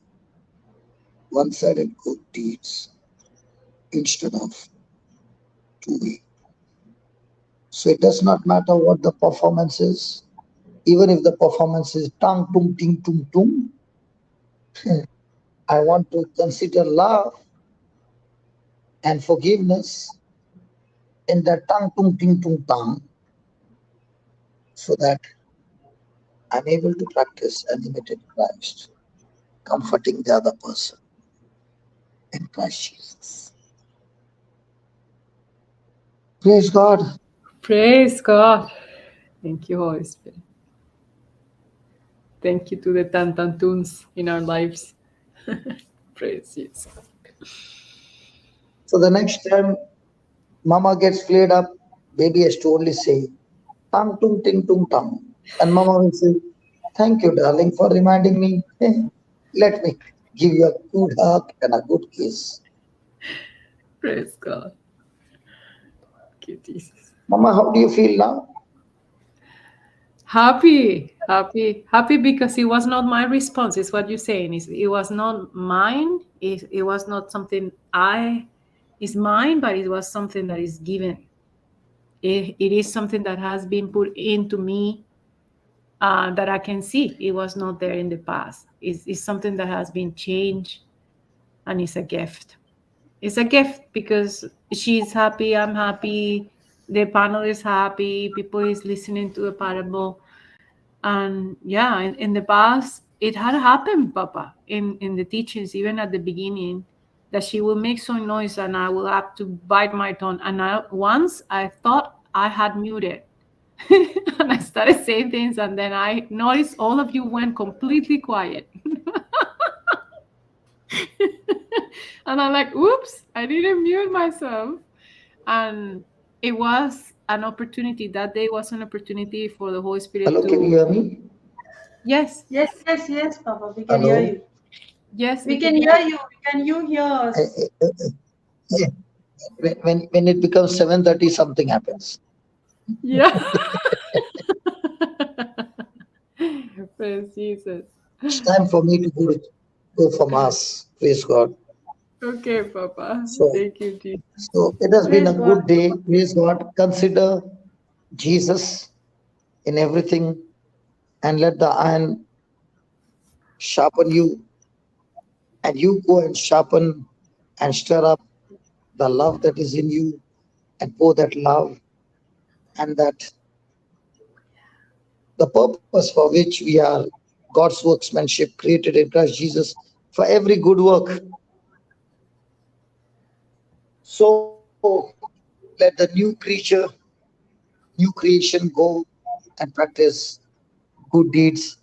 one-sided good deeds instead of two-way. So it does not matter what the performance is, even if the performance is tung tung ting tung tung. I want to consider love and forgiveness in that tung tung ting tung tang, so that I'm able to practice and imitate Christ. comforting the other person in Christ Jesus. Praise God. Praise God. Thank you, Holy Spirit. Thank you to the Tantantuns in our lives. Praise Jesus. So the next time Mama gets flared up, baby has to only say, tang tung ting tung tang. And Mama will say, thank you, darling, for reminding me. Let me give you a good hug and a good kiss. Praise God. Thank you, Jesus. Mama, how do you feel now? Happy because it was not my response. Is what you're saying. It was not mine. It was not something is mine, but it was something that is given. It is something that has been put into me that I can see. It was not there in the past. It's something that has been changed, and it's a gift. It's a gift because she's happy, I'm happy, the panel is happy, people is listening to the parable. And yeah, in the past, it had happened, Papa, in the teachings, even at the beginning, that she will make some noise and I will have to bite my tongue. And once I thought I had muted and I started saying things, and then I noticed all of you went completely quiet. And I'm like, oops, I didn't mute myself. And it was an opportunity. That day was an opportunity for the Holy Spirit Hello, to... can you hear me? Yes. Yes, Papa. We can Hello? hear you. Yes, We can hear you. Can you hear us? Yeah. When it becomes 7:30, something happens. Yeah. Praise Jesus. It's time for me to go for Mass. Praise God. Okay, Papa. So, Thank you, Jesus. so it has been a Praise good God. day. Praise God. Consider Jesus in everything and let the iron sharpen you, and you go and sharpen and stir up the love that is in you and pour that love, and that the purpose for which we are God's workmanship created in Christ Jesus for every good work. So let the new creature, new creation go and practice good deeds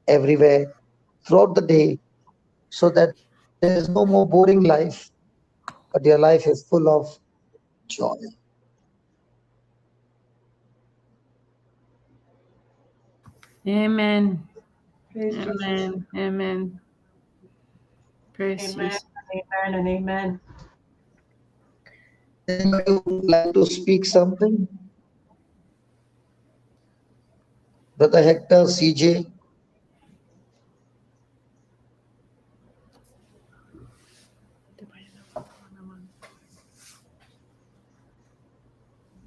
everywhere throughout the day, so that there is no more boring life, but your life is full of joy. Amen. Praise Jesus. Amen. Amen. Praise Amen. Jesus. Amen and amen. Anybody would like to speak something? Brother Hector, CJ.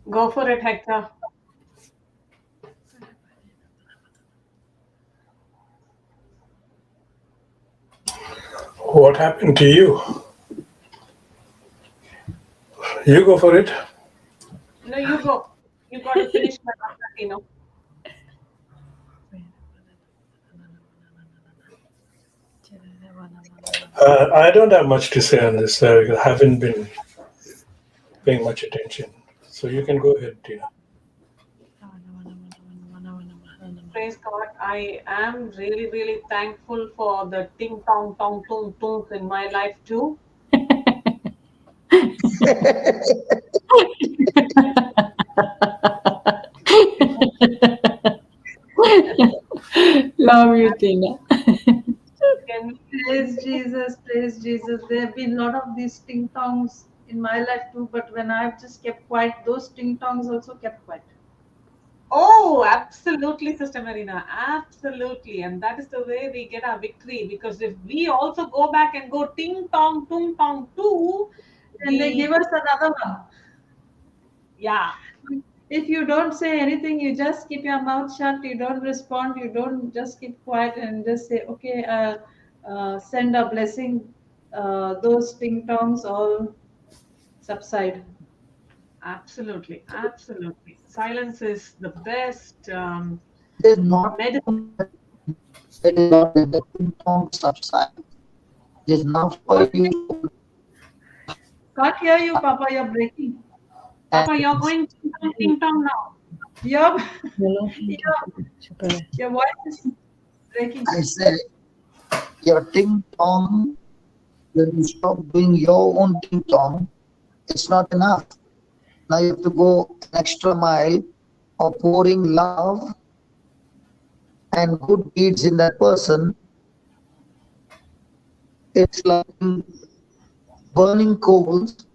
Go for it, Hector. What happened to you? You go for it. No, you go. You got to finish my Latino. I don't have much to say on this. I haven't been paying much attention. So you can go ahead, Tina. Praise God. I am really, really thankful for the ting tong tong tung tungs in my life too. Love you, Tina. And praise Jesus, praise Jesus. There have been a lot of these ting tongs in my life too, but when I've just kept quiet, those ting tongs also kept quiet. Oh, absolutely, Sister Marina. Absolutely. And that is the way we get our victory. Because if we also go back and go ting tong, tung tong too, and they give us another one. Yeah. If you don't say anything, you just keep your mouth shut, you don't respond, you don't just keep quiet and just say, okay, send a blessing, those ting tongs all subside. Absolutely, absolutely. Silence is the best It is not medicine. it is not that the ting tong subside. It is now for you. Can't hear you, Papa. You're breaking. Papa, you're going to ting tong now. Your, Hello. your voice is breaking. I say, your ting tong, when you stop doing your own ting tong, it's not enough. Now you have to go an extra mile of pouring love and good deeds in that person. It's like burning coals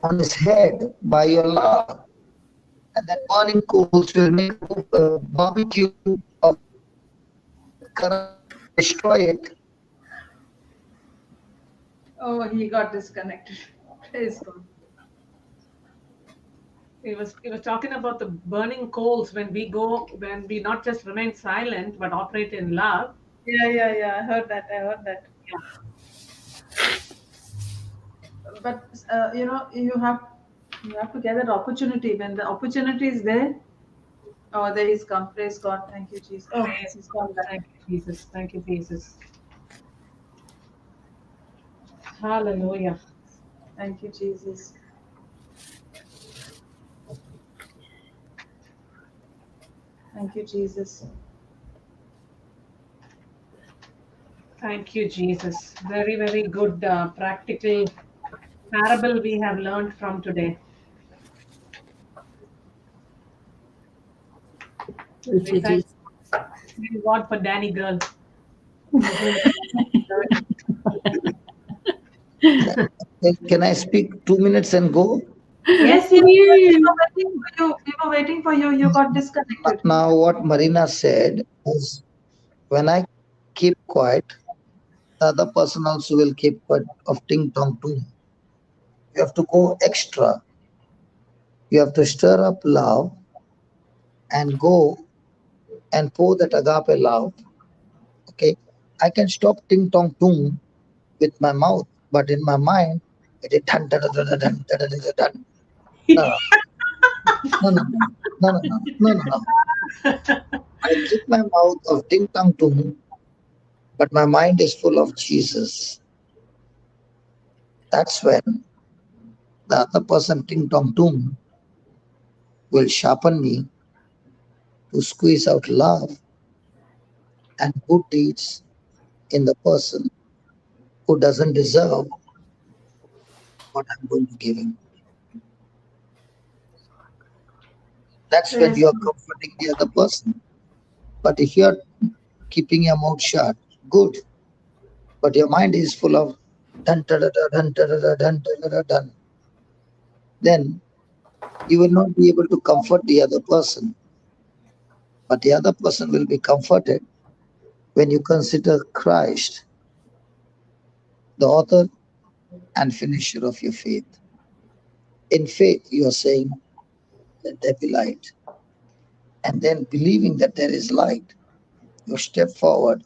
on his head by your love. And that burning coals will make a barbecue of current, destroy it. Oh, he got disconnected. Praise God. He was talking about the burning coals when we not just remain silent but operate in love. Yeah. I heard that. But you have to get that opportunity. When the opportunity is there, oh, there he's come. Praise God. Thank you, Jesus. Oh, he's come back. Thank you, Jesus. Thank you, Jesus. Hallelujah. Thank you, Jesus. Thank you, Jesus. Thank you, Jesus. Very, very good practical parable we have learned from today. We thank God for Danny girl. Can I speak 2 minutes and go? Yes, we were waiting for you. You got disconnected. Now, what Marina said is, when I keep quiet, the other person also will keep quiet of ting tong too. You have to go extra. You have to stir up love and go and pour that agape love. Okay, I can stop ting tong tung with my mouth, but in my mind, it is dun dun dun dun dun dun dun dun. No. I keep my mouth of ting tong tung, but my mind is full of Jesus. That's when the other person ting tong tung will sharpen me to squeeze out love and good deeds in the person who doesn't deserve what I'm going to give him. That's when Yes. you're comforting the other person. But if you're keeping your mouth shut, good. But your mind is full of dun dun dun dun dun dun dun dun dun dun, then you will not be able to comfort the other person. But the other person will be comforted when you consider Christ, the author and finisher of your faith. In faith, you are saying, let there be light. And then believing that there is light, you step forward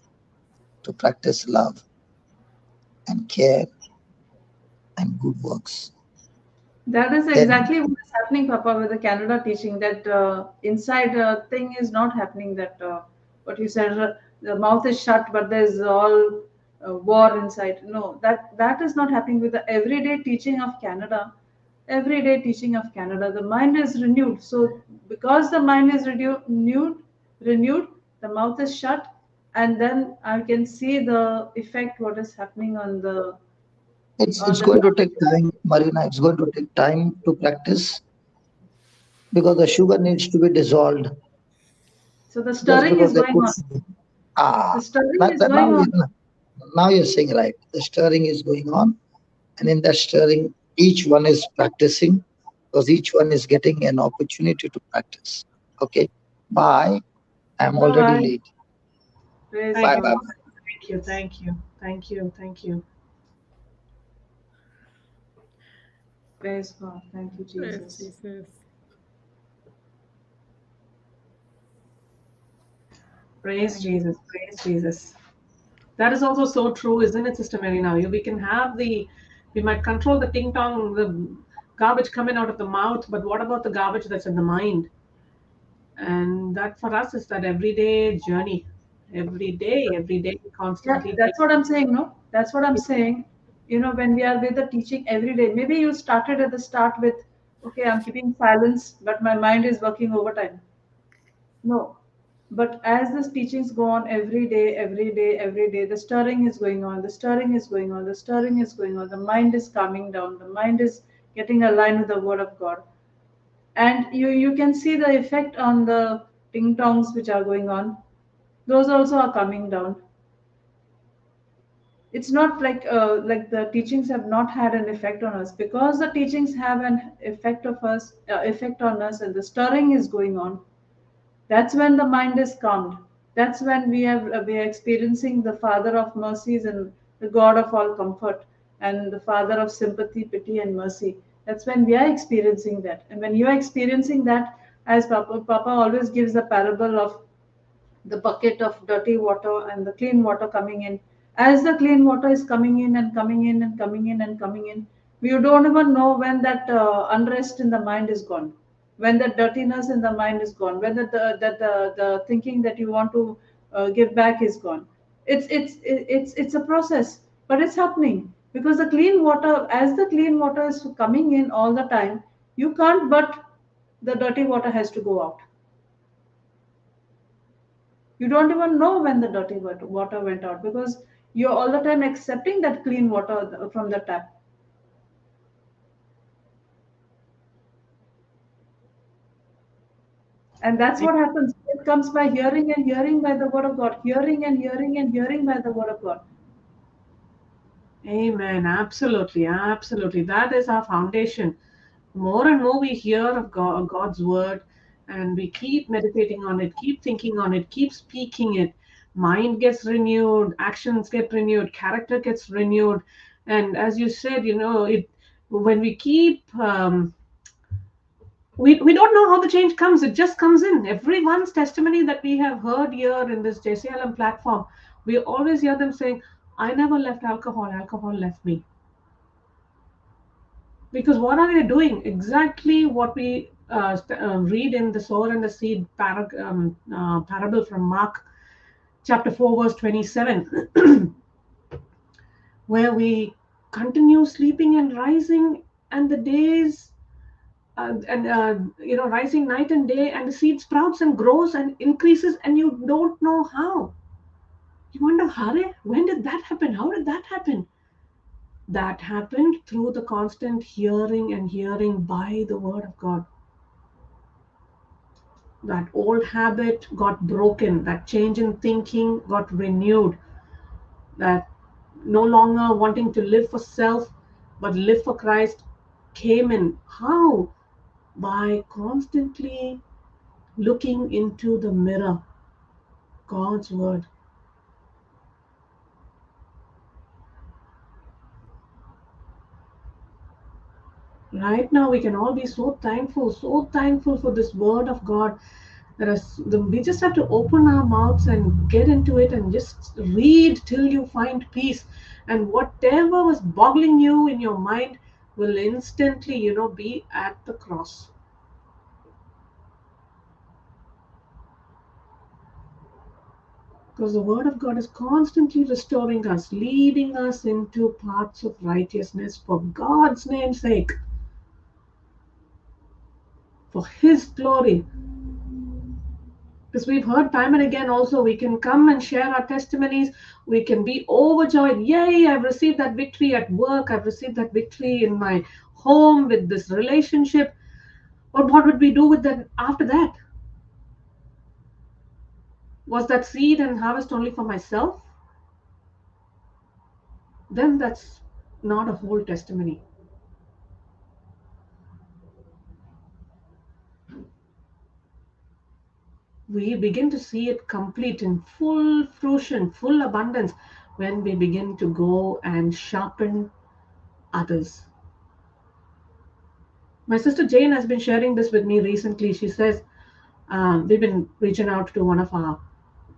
to practice love and care and good works. That is Then exactly what is happening, Papa, with the Canada teaching. That inside thing is not happening. That what you said, the mouth is shut, but there's all war inside. No, that is not happening with the everyday teaching of Canada. Everyday teaching of Canada, the mind is renewed. So because the mind is renewed, the mouth is shut, and then I can see the effect. What is happening on the it's going to take time, Marina. It's going to take time to practice because the sugar needs to be dissolved. so the Just stirring because is they going put on. sugar. The stirring Now, is going on. now you're saying right. The stirring is going on, and in that stirring, each one is practicing because each one is getting an opportunity to practice. Okay, bye. I'm already Bye-bye. late. Praise Thank Bye. God. you. Thank you. Praise God. Thank you, Jesus. Praise Jesus. Praise Jesus. That is also so true, isn't it, Sister Marina? We might control the ting tong, the garbage coming out of the mouth, but what about the garbage that's in the mind? And that for us is that everyday journey. Every day, Yeah, constantly. that's what I'm saying, no? That's what I'm saying. When we are with the teaching every day, maybe you started at the start with, okay, I'm keeping silence, but my mind is working overtime. No. But as the teachings go on every day, every day, every day, the stirring is going on, the stirring is going on, the stirring is going on, the mind is calming down, the mind is getting aligned with the word of God. And you can see the effect on the ting tongs which are going on. Those also are coming down. It's not like the teachings have not had an effect on us, because the teachings have an effect on us, and the stirring is going on. That's when the mind is calmed. That's when we are experiencing the Father of mercies and the God of all comfort and the Father of sympathy, pity, and mercy. That's when we are experiencing that. And when you are experiencing that, as Papa always gives the parable of the bucket of dirty water and the clean water coming in. As the clean water is coming in and coming in and coming in and coming in, you don't even know when that unrest in the mind is gone, when the dirtiness in the mind is gone, when the thinking that you want to give back is gone. It's a process, but it's happening because the clean water, as the clean water is coming in all the time, you can't but the dirty water has to go out. You don't even know when the dirty water went out because you're all the time accepting that clean water from the tap. And that's what happens. It comes by hearing and hearing by the word of God, hearing and hearing and hearing by the word of God. Amen. Absolutely. Absolutely. That is our foundation. More and more we hear of God's word, and we keep meditating on it, keep thinking on it, keep speaking it. Mind gets renewed, actions get renewed, character gets renewed. And as you said, when we keep, we don't know how the change comes. It just comes in. Everyone's testimony that we have heard here in this JCILM platform, we always hear them saying, I never left alcohol left me. Because what are they doing? Exactly what we read in the sower and the seed parable from Mark chapter 4, verse 27, where we continue sleeping and rising, and the days, rising night and day, and the seed sprouts and grows and increases, and you don't know how. You wonder, when did that happen? How did that happen? That happened through the constant hearing and hearing by the word of God. That old habit got broken, that change in thinking got renewed, that no longer wanting to live for self but live for Christ came in. How? By constantly looking into the mirror, God's word. Right now, we can all be so thankful for this word of God. We just have to open our mouths and get into it and just read till you find peace. And whatever was boggling you in your mind will instantly, be at the cross. Because the word of God is constantly restoring us, leading us into paths of righteousness for God's name's sake, for His glory. Because we've heard time and again also, we can come and share our testimonies. We can be overjoyed. Yay, I've received that victory at work. I've received that victory in my home with this relationship. But what would we do with that after that? Was that seed and harvest only for myself? Then that's not a whole testimony. We begin to see it complete in full fruition, full abundance, when we begin to go and sharpen others. My sister Jane has been sharing this with me recently. She says, we've been reaching out to one of our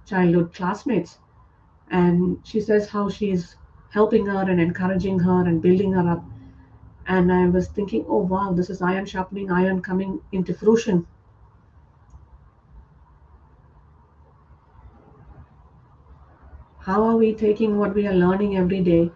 childhood classmates, and she says how she's helping her and encouraging her and building her up. And I was thinking, oh wow, this is iron sharpening iron coming into fruition. How are we taking what we are learning every day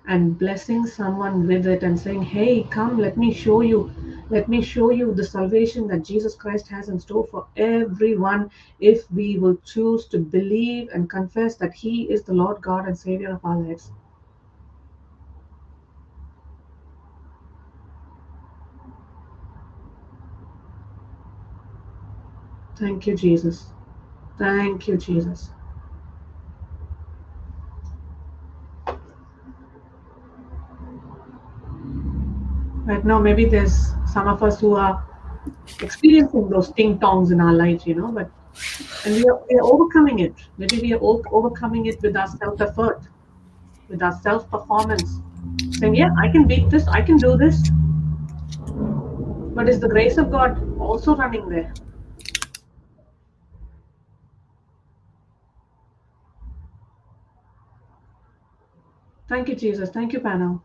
and blessing someone with it and saying, hey, come, let me show you. Let me show you the salvation that Jesus Christ has in store for everyone if we will choose to believe and confess that He is the Lord God and Savior of our lives. Thank you, Jesus. Thank you, Jesus. Right now, maybe there's some of us who are experiencing those ting-tongs in our lives, and we are overcoming it. Maybe we are overcoming it with our self-effort, with our self-performance, saying, yeah, I can beat this, I can do this. But is the grace of God also running there? Thank you, Jesus. Thank you, panel.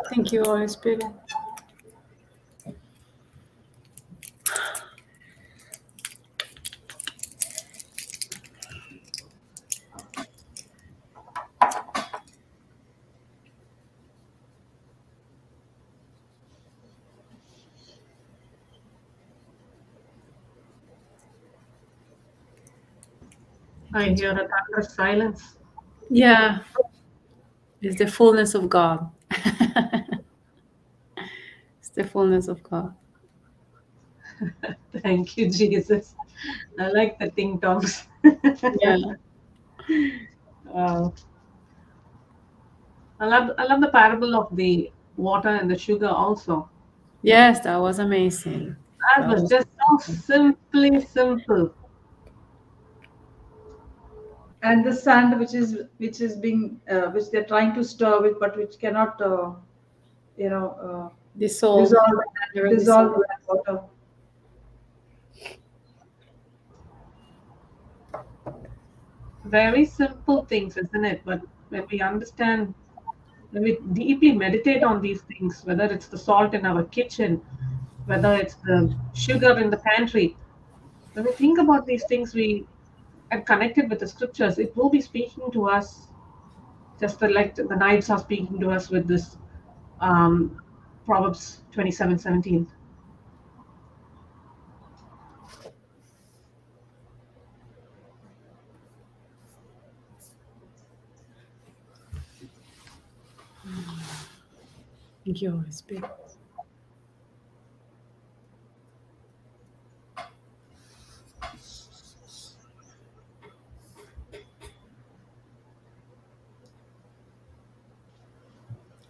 Thank you, Holy Spirit. I hear a thunderous silence. Yeah, it's the fullness of God. It's the fullness of God. Thank you, Jesus. I like the ting-tongs. Yeah. Wow. I love the parable of the water and the sugar also. Yes, that was amazing. That was just so simply simple. And the sand which is being which they're trying to stir with, but which cannot dissolve. dissolve that water. Very simple things, isn't it? But when we understand, when we deeply meditate on these things, whether it's the salt in our kitchen, whether it's the sugar in the pantry, when we think about these things, we are connected with the scriptures. It will be speaking to us, just like the knives are speaking to us with this Proverbs 27:17. Thank you, Holy Spirit.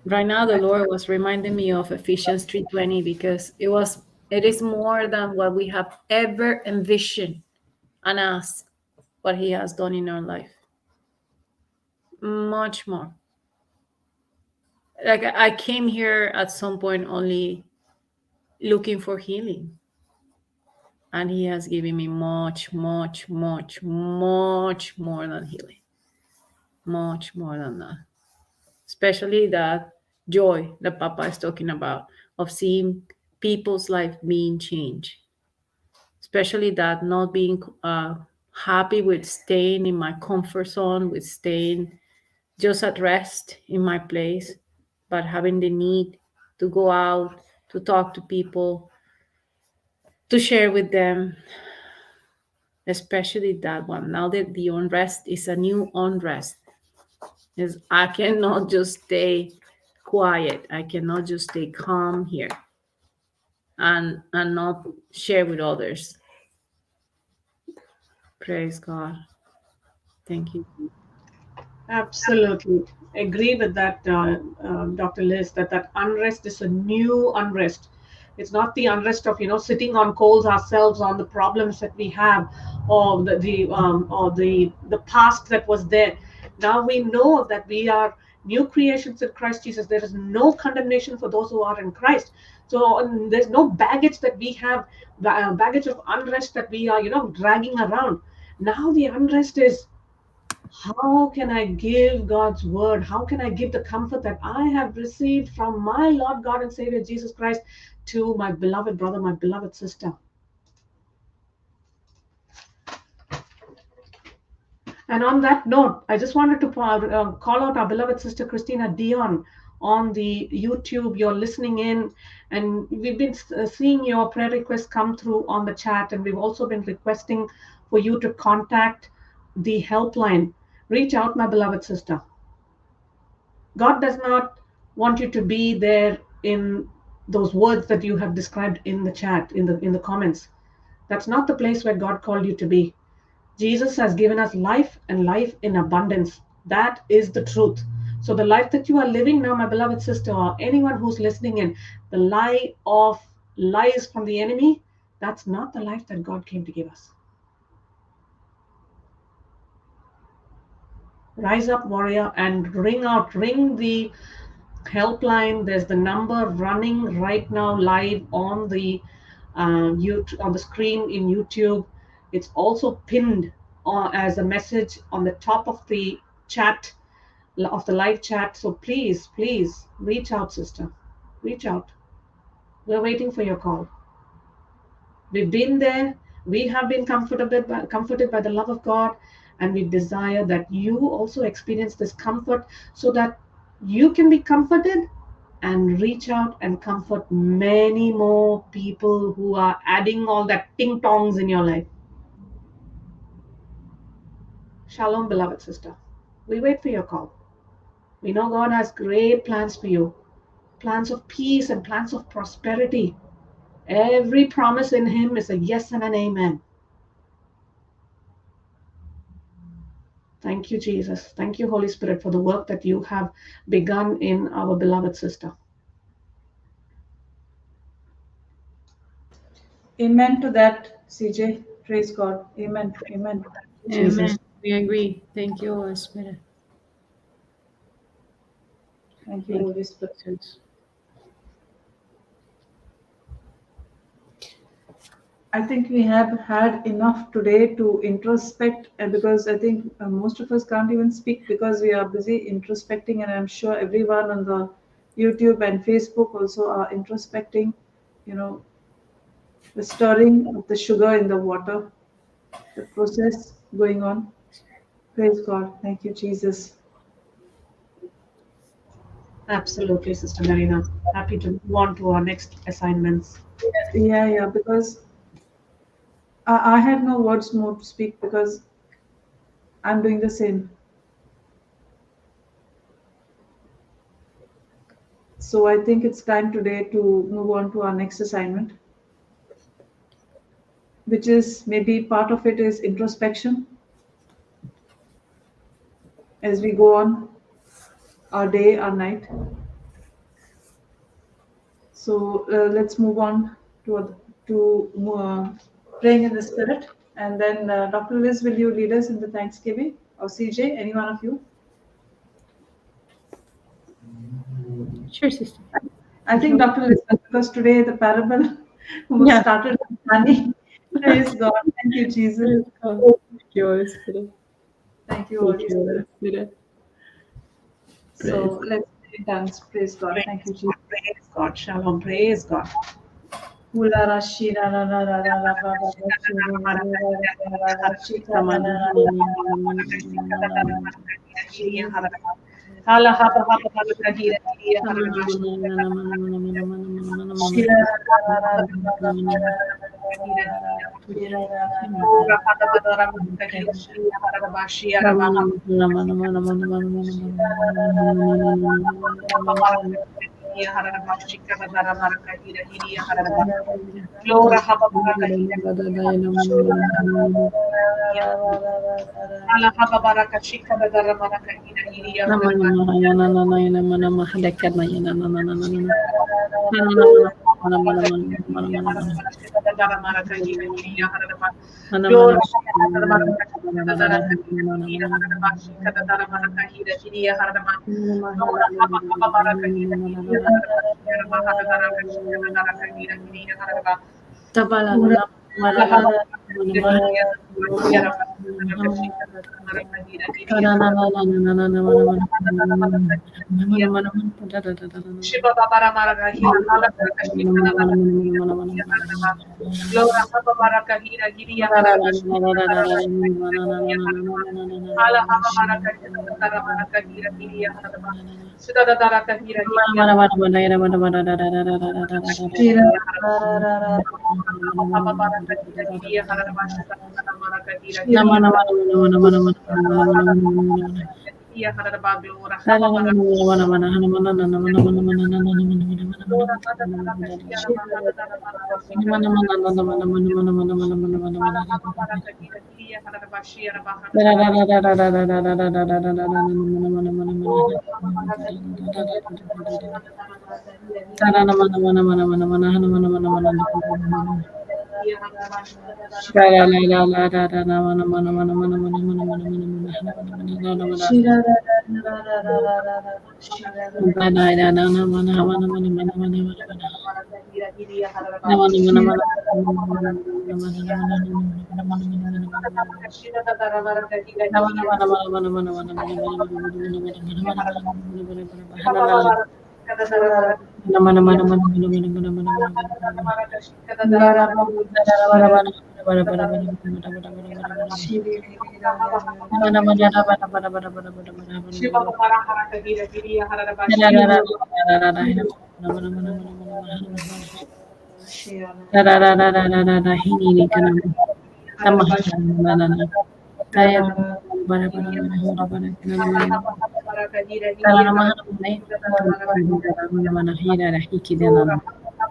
Right now, the Lord was reminding me of Ephesians 3:20 because it is more than what we have ever envisioned and asked what He has done in our life. Much more. Like I came here at some point only looking for healing. And He has given me much, much, much, much more than healing. Much more than that. Especially that joy that Papa is talking about of seeing people's life being changed. Especially that not being happy with staying in my comfort zone, with staying just at rest in my place, but having the need to go out, to talk to people, to share with them, especially that one. Now that the unrest is a new unrest, is I cannot just stay quiet. I cannot just stay calm here and not share with others. Praise God. Thank you. Absolutely. Agree with that, Dr. Liz, that unrest is a new unrest. It's not the unrest of sitting on coals ourselves on the problems that we have, or the past that was there. Now we know that we are new creations in Christ Jesus. There is no condemnation for those who are in Christ. So there's no baggage that we have, baggage of unrest that we are dragging around. Now the unrest is, how can I give God's word? How can I give the comfort that I have received from my Lord God and Savior Jesus Christ to my beloved brother, my beloved sister? And on that note, I just wanted to call out our beloved sister Christina Dion on the YouTube. You're listening in, and we've been seeing your prayer requests come through on the chat, and we've also been requesting for you to contact the helpline. Reach out, my beloved sister. God does not want you to be there in those words that you have described in the chat, in the comments. That's not the place where God called you to be. Jesus has given us life and life in abundance. That is the truth. So the life that you are living now, my beloved sister, or anyone who's listening in, the lie of lies from the enemy, that's not the life that God came to give us. Rise up, warrior, and ring the helpline. There's the number running right now live on the YouTube, on the screen in YouTube. It's also pinned as a message on the top of the chat, of the live chat. So please reach out, sister. Reach out. We're waiting for your call. We've been there. We have been comforted by the love of God, and we desire that you also experience this comfort so that you can be comforted and reach out and comfort many more people who are adding all that ting tongs in your life. Shalom, beloved sister. We wait for your call. We know God has great plans for you, plans of peace and plans of prosperity. Every promise in Him is a yes and an amen. Thank you, Jesus. Thank you, Holy Spirit, for the work that you have begun in our beloved sister. Amen to that, CJ. Praise God. Amen. Amen. Jesus. Amen. We agree. Thank you, Holy Spirit. Thank you, Holy Spirit. I think we have had enough today to introspect, because I think most of us can't even speak because we are busy introspecting, and I'm sure everyone on the YouTube and Facebook also are introspecting, the stirring of the sugar in the water, the process going on. Praise God. Thank you, Jesus. Absolutely, Sister Marina. Happy to move on to our next assignments. Yeah, because I have no words more to speak because I'm doing the same. So I think it's time today to move on to our next assignment, which is maybe part of it is introspection as we go on our day, our night. So let's move on to praying in the Spirit. And then Dr. Liz, will you lead us in the Thanksgiving? Or CJ, any one of you? Sure, sister. I think Dr. Liz, because today the parable was started with honey. Praise God. Thank you, Jesus. Thank you, Holy Spirit. Thank you, Holy Spirit. So let's pray in tongues. Praise God. Thank you, Jesus. Praise God. Shalom. Praise God. Shiva Babara Maragahira, Halakashika, Lora Haba Barakahira, Giria, Hala Haba Barakahira, Taramanakahira, Giria, Sudada Darakahira, Giria, Haba Barakahira, Giria, Harabashika, Marakahira, Giria, Harabaglora, Haba Barakahira, Hada Darakahira, Hada Darakahira, Hala Haba Barakahira, Giria, Harabashira, Bahana,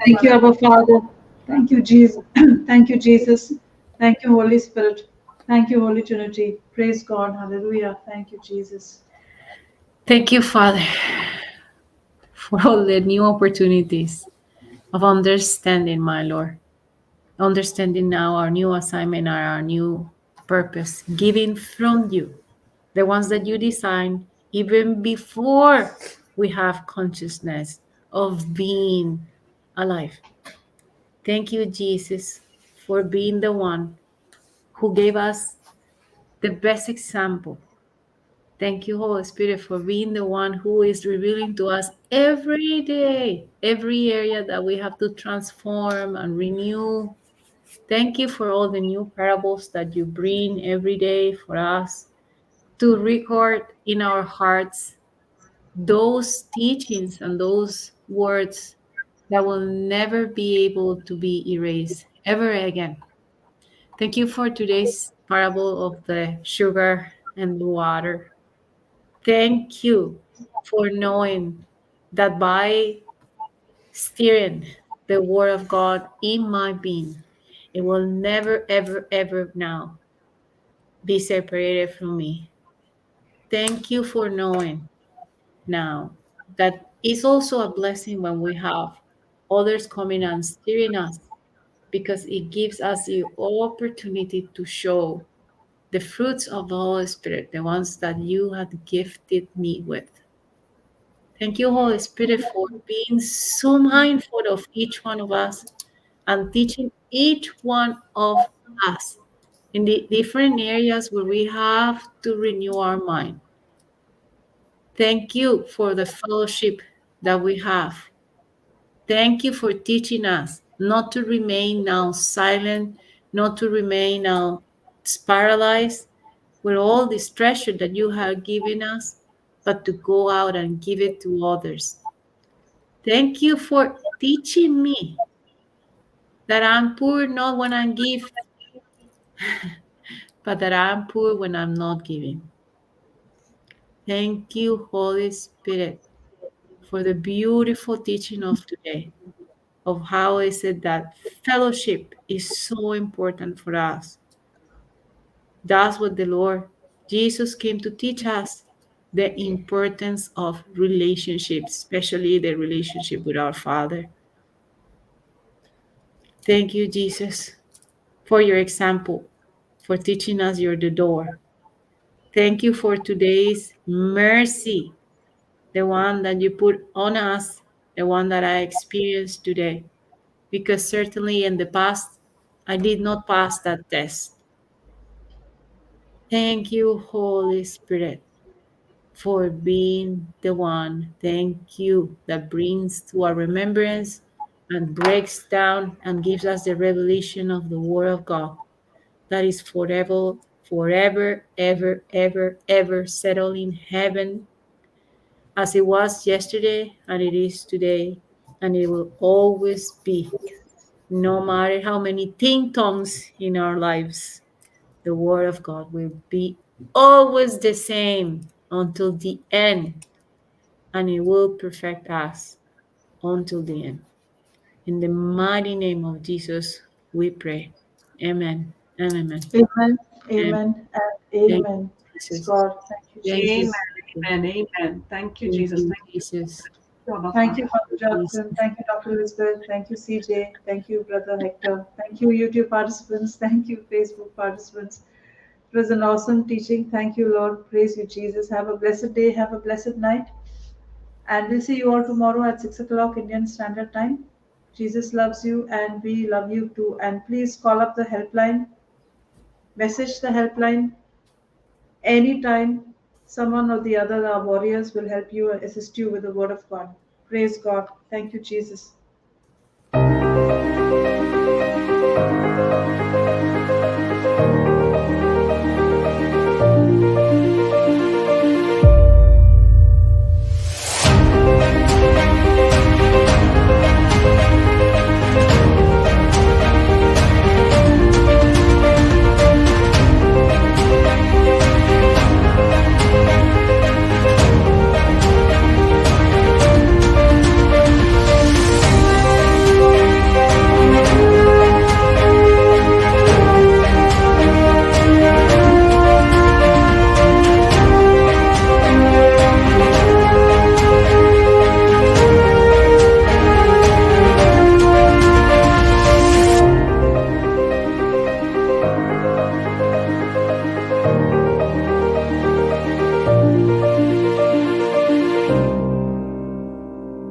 Thank you, Abba Father. Thank you, Jesus. Thank you, Jesus. Thank you, Holy Spirit. Thank you, Holy Trinity. Praise God. Hallelujah. Thank you, Jesus. Thank you, Father, for all the new opportunities of understanding, my Lord. Understanding now our new assignment, our new purpose, giving from you, the ones that you designed even before we have consciousness of being alive. Thank you, Jesus, for being the one who gave us the best example. Thank you, Holy Spirit, for being the one who is revealing to us every day, every area that we have to transform and renew. Thank you for all the new parables that you bring every day for us to record in our hearts those teachings and those words that will never be able to be erased ever again. Thank you for today's parable of the sugar and the water. Thank you for knowing that by steering the word of God in my being, it will never, ever, ever now be separated from me. Thank you for knowing now that it's also a blessing when we have others coming and steering us, because it gives us the opportunity to show the fruits of the Holy Spirit, the ones that you have gifted me with. Thank you, Holy Spirit, for being so mindful of each one of us and teaching each one of us in the different areas where we have to renew our mind. Thank you for the fellowship that we have. Thank you for teaching us not to remain now silent, not to remain now paralyzed with all this treasure that you have given us, but to go out and give it to others. Thank you for teaching me that I'm poor not when I give, but that I'm poor when I'm not giving. Thank you, Holy Spirit, for the beautiful teaching of today, of how is it that fellowship is so important for us. That's what the Lord Jesus came to teach us, the importance of relationships, especially the relationship with our Father. Thank you, Jesus, for your example, for teaching us you're the door. Thank you for today's mercy, the one that you put on us, the one that I experienced today. Because certainly in the past, I did not pass that test. Thank you, Holy Spirit, for being the one. Thank you that brings to our remembrance and breaks down and gives us the revelation of the Word of God that is forever, forever, ever, ever, ever settled in heaven as it was yesterday and it is today and it will always be. No matter how many ting tongs in our lives, the Word of God will be always the same until the end, and it will perfect us until the end. In the mighty name of Jesus, we pray. Amen and amen. Amen. Amen. Amen. And Thank amen. you, Praise Jesus. God. Thank you, Thank Jesus. you. Amen. Amen. Thank you, Thank Jesus. you, Thank you. Jesus. Abba Thank you, Father. Father Johnson. Thank you, Dr. Elizabeth. Thank you, CJ. Thank you, Brother Hector. Thank you, YouTube participants. Thank you, Facebook participants. It was an awesome teaching. Thank you, Lord. Praise you, Jesus. Have a blessed day. Have a blessed night. And we'll see you all tomorrow at 6 o'clock Indian Standard Time. Jesus loves you and we love you too. And please call up the helpline, message the helpline anytime. Someone or the other, our warriors, will help you and assist you with the word of God. Praise God. Thank you, Jesus.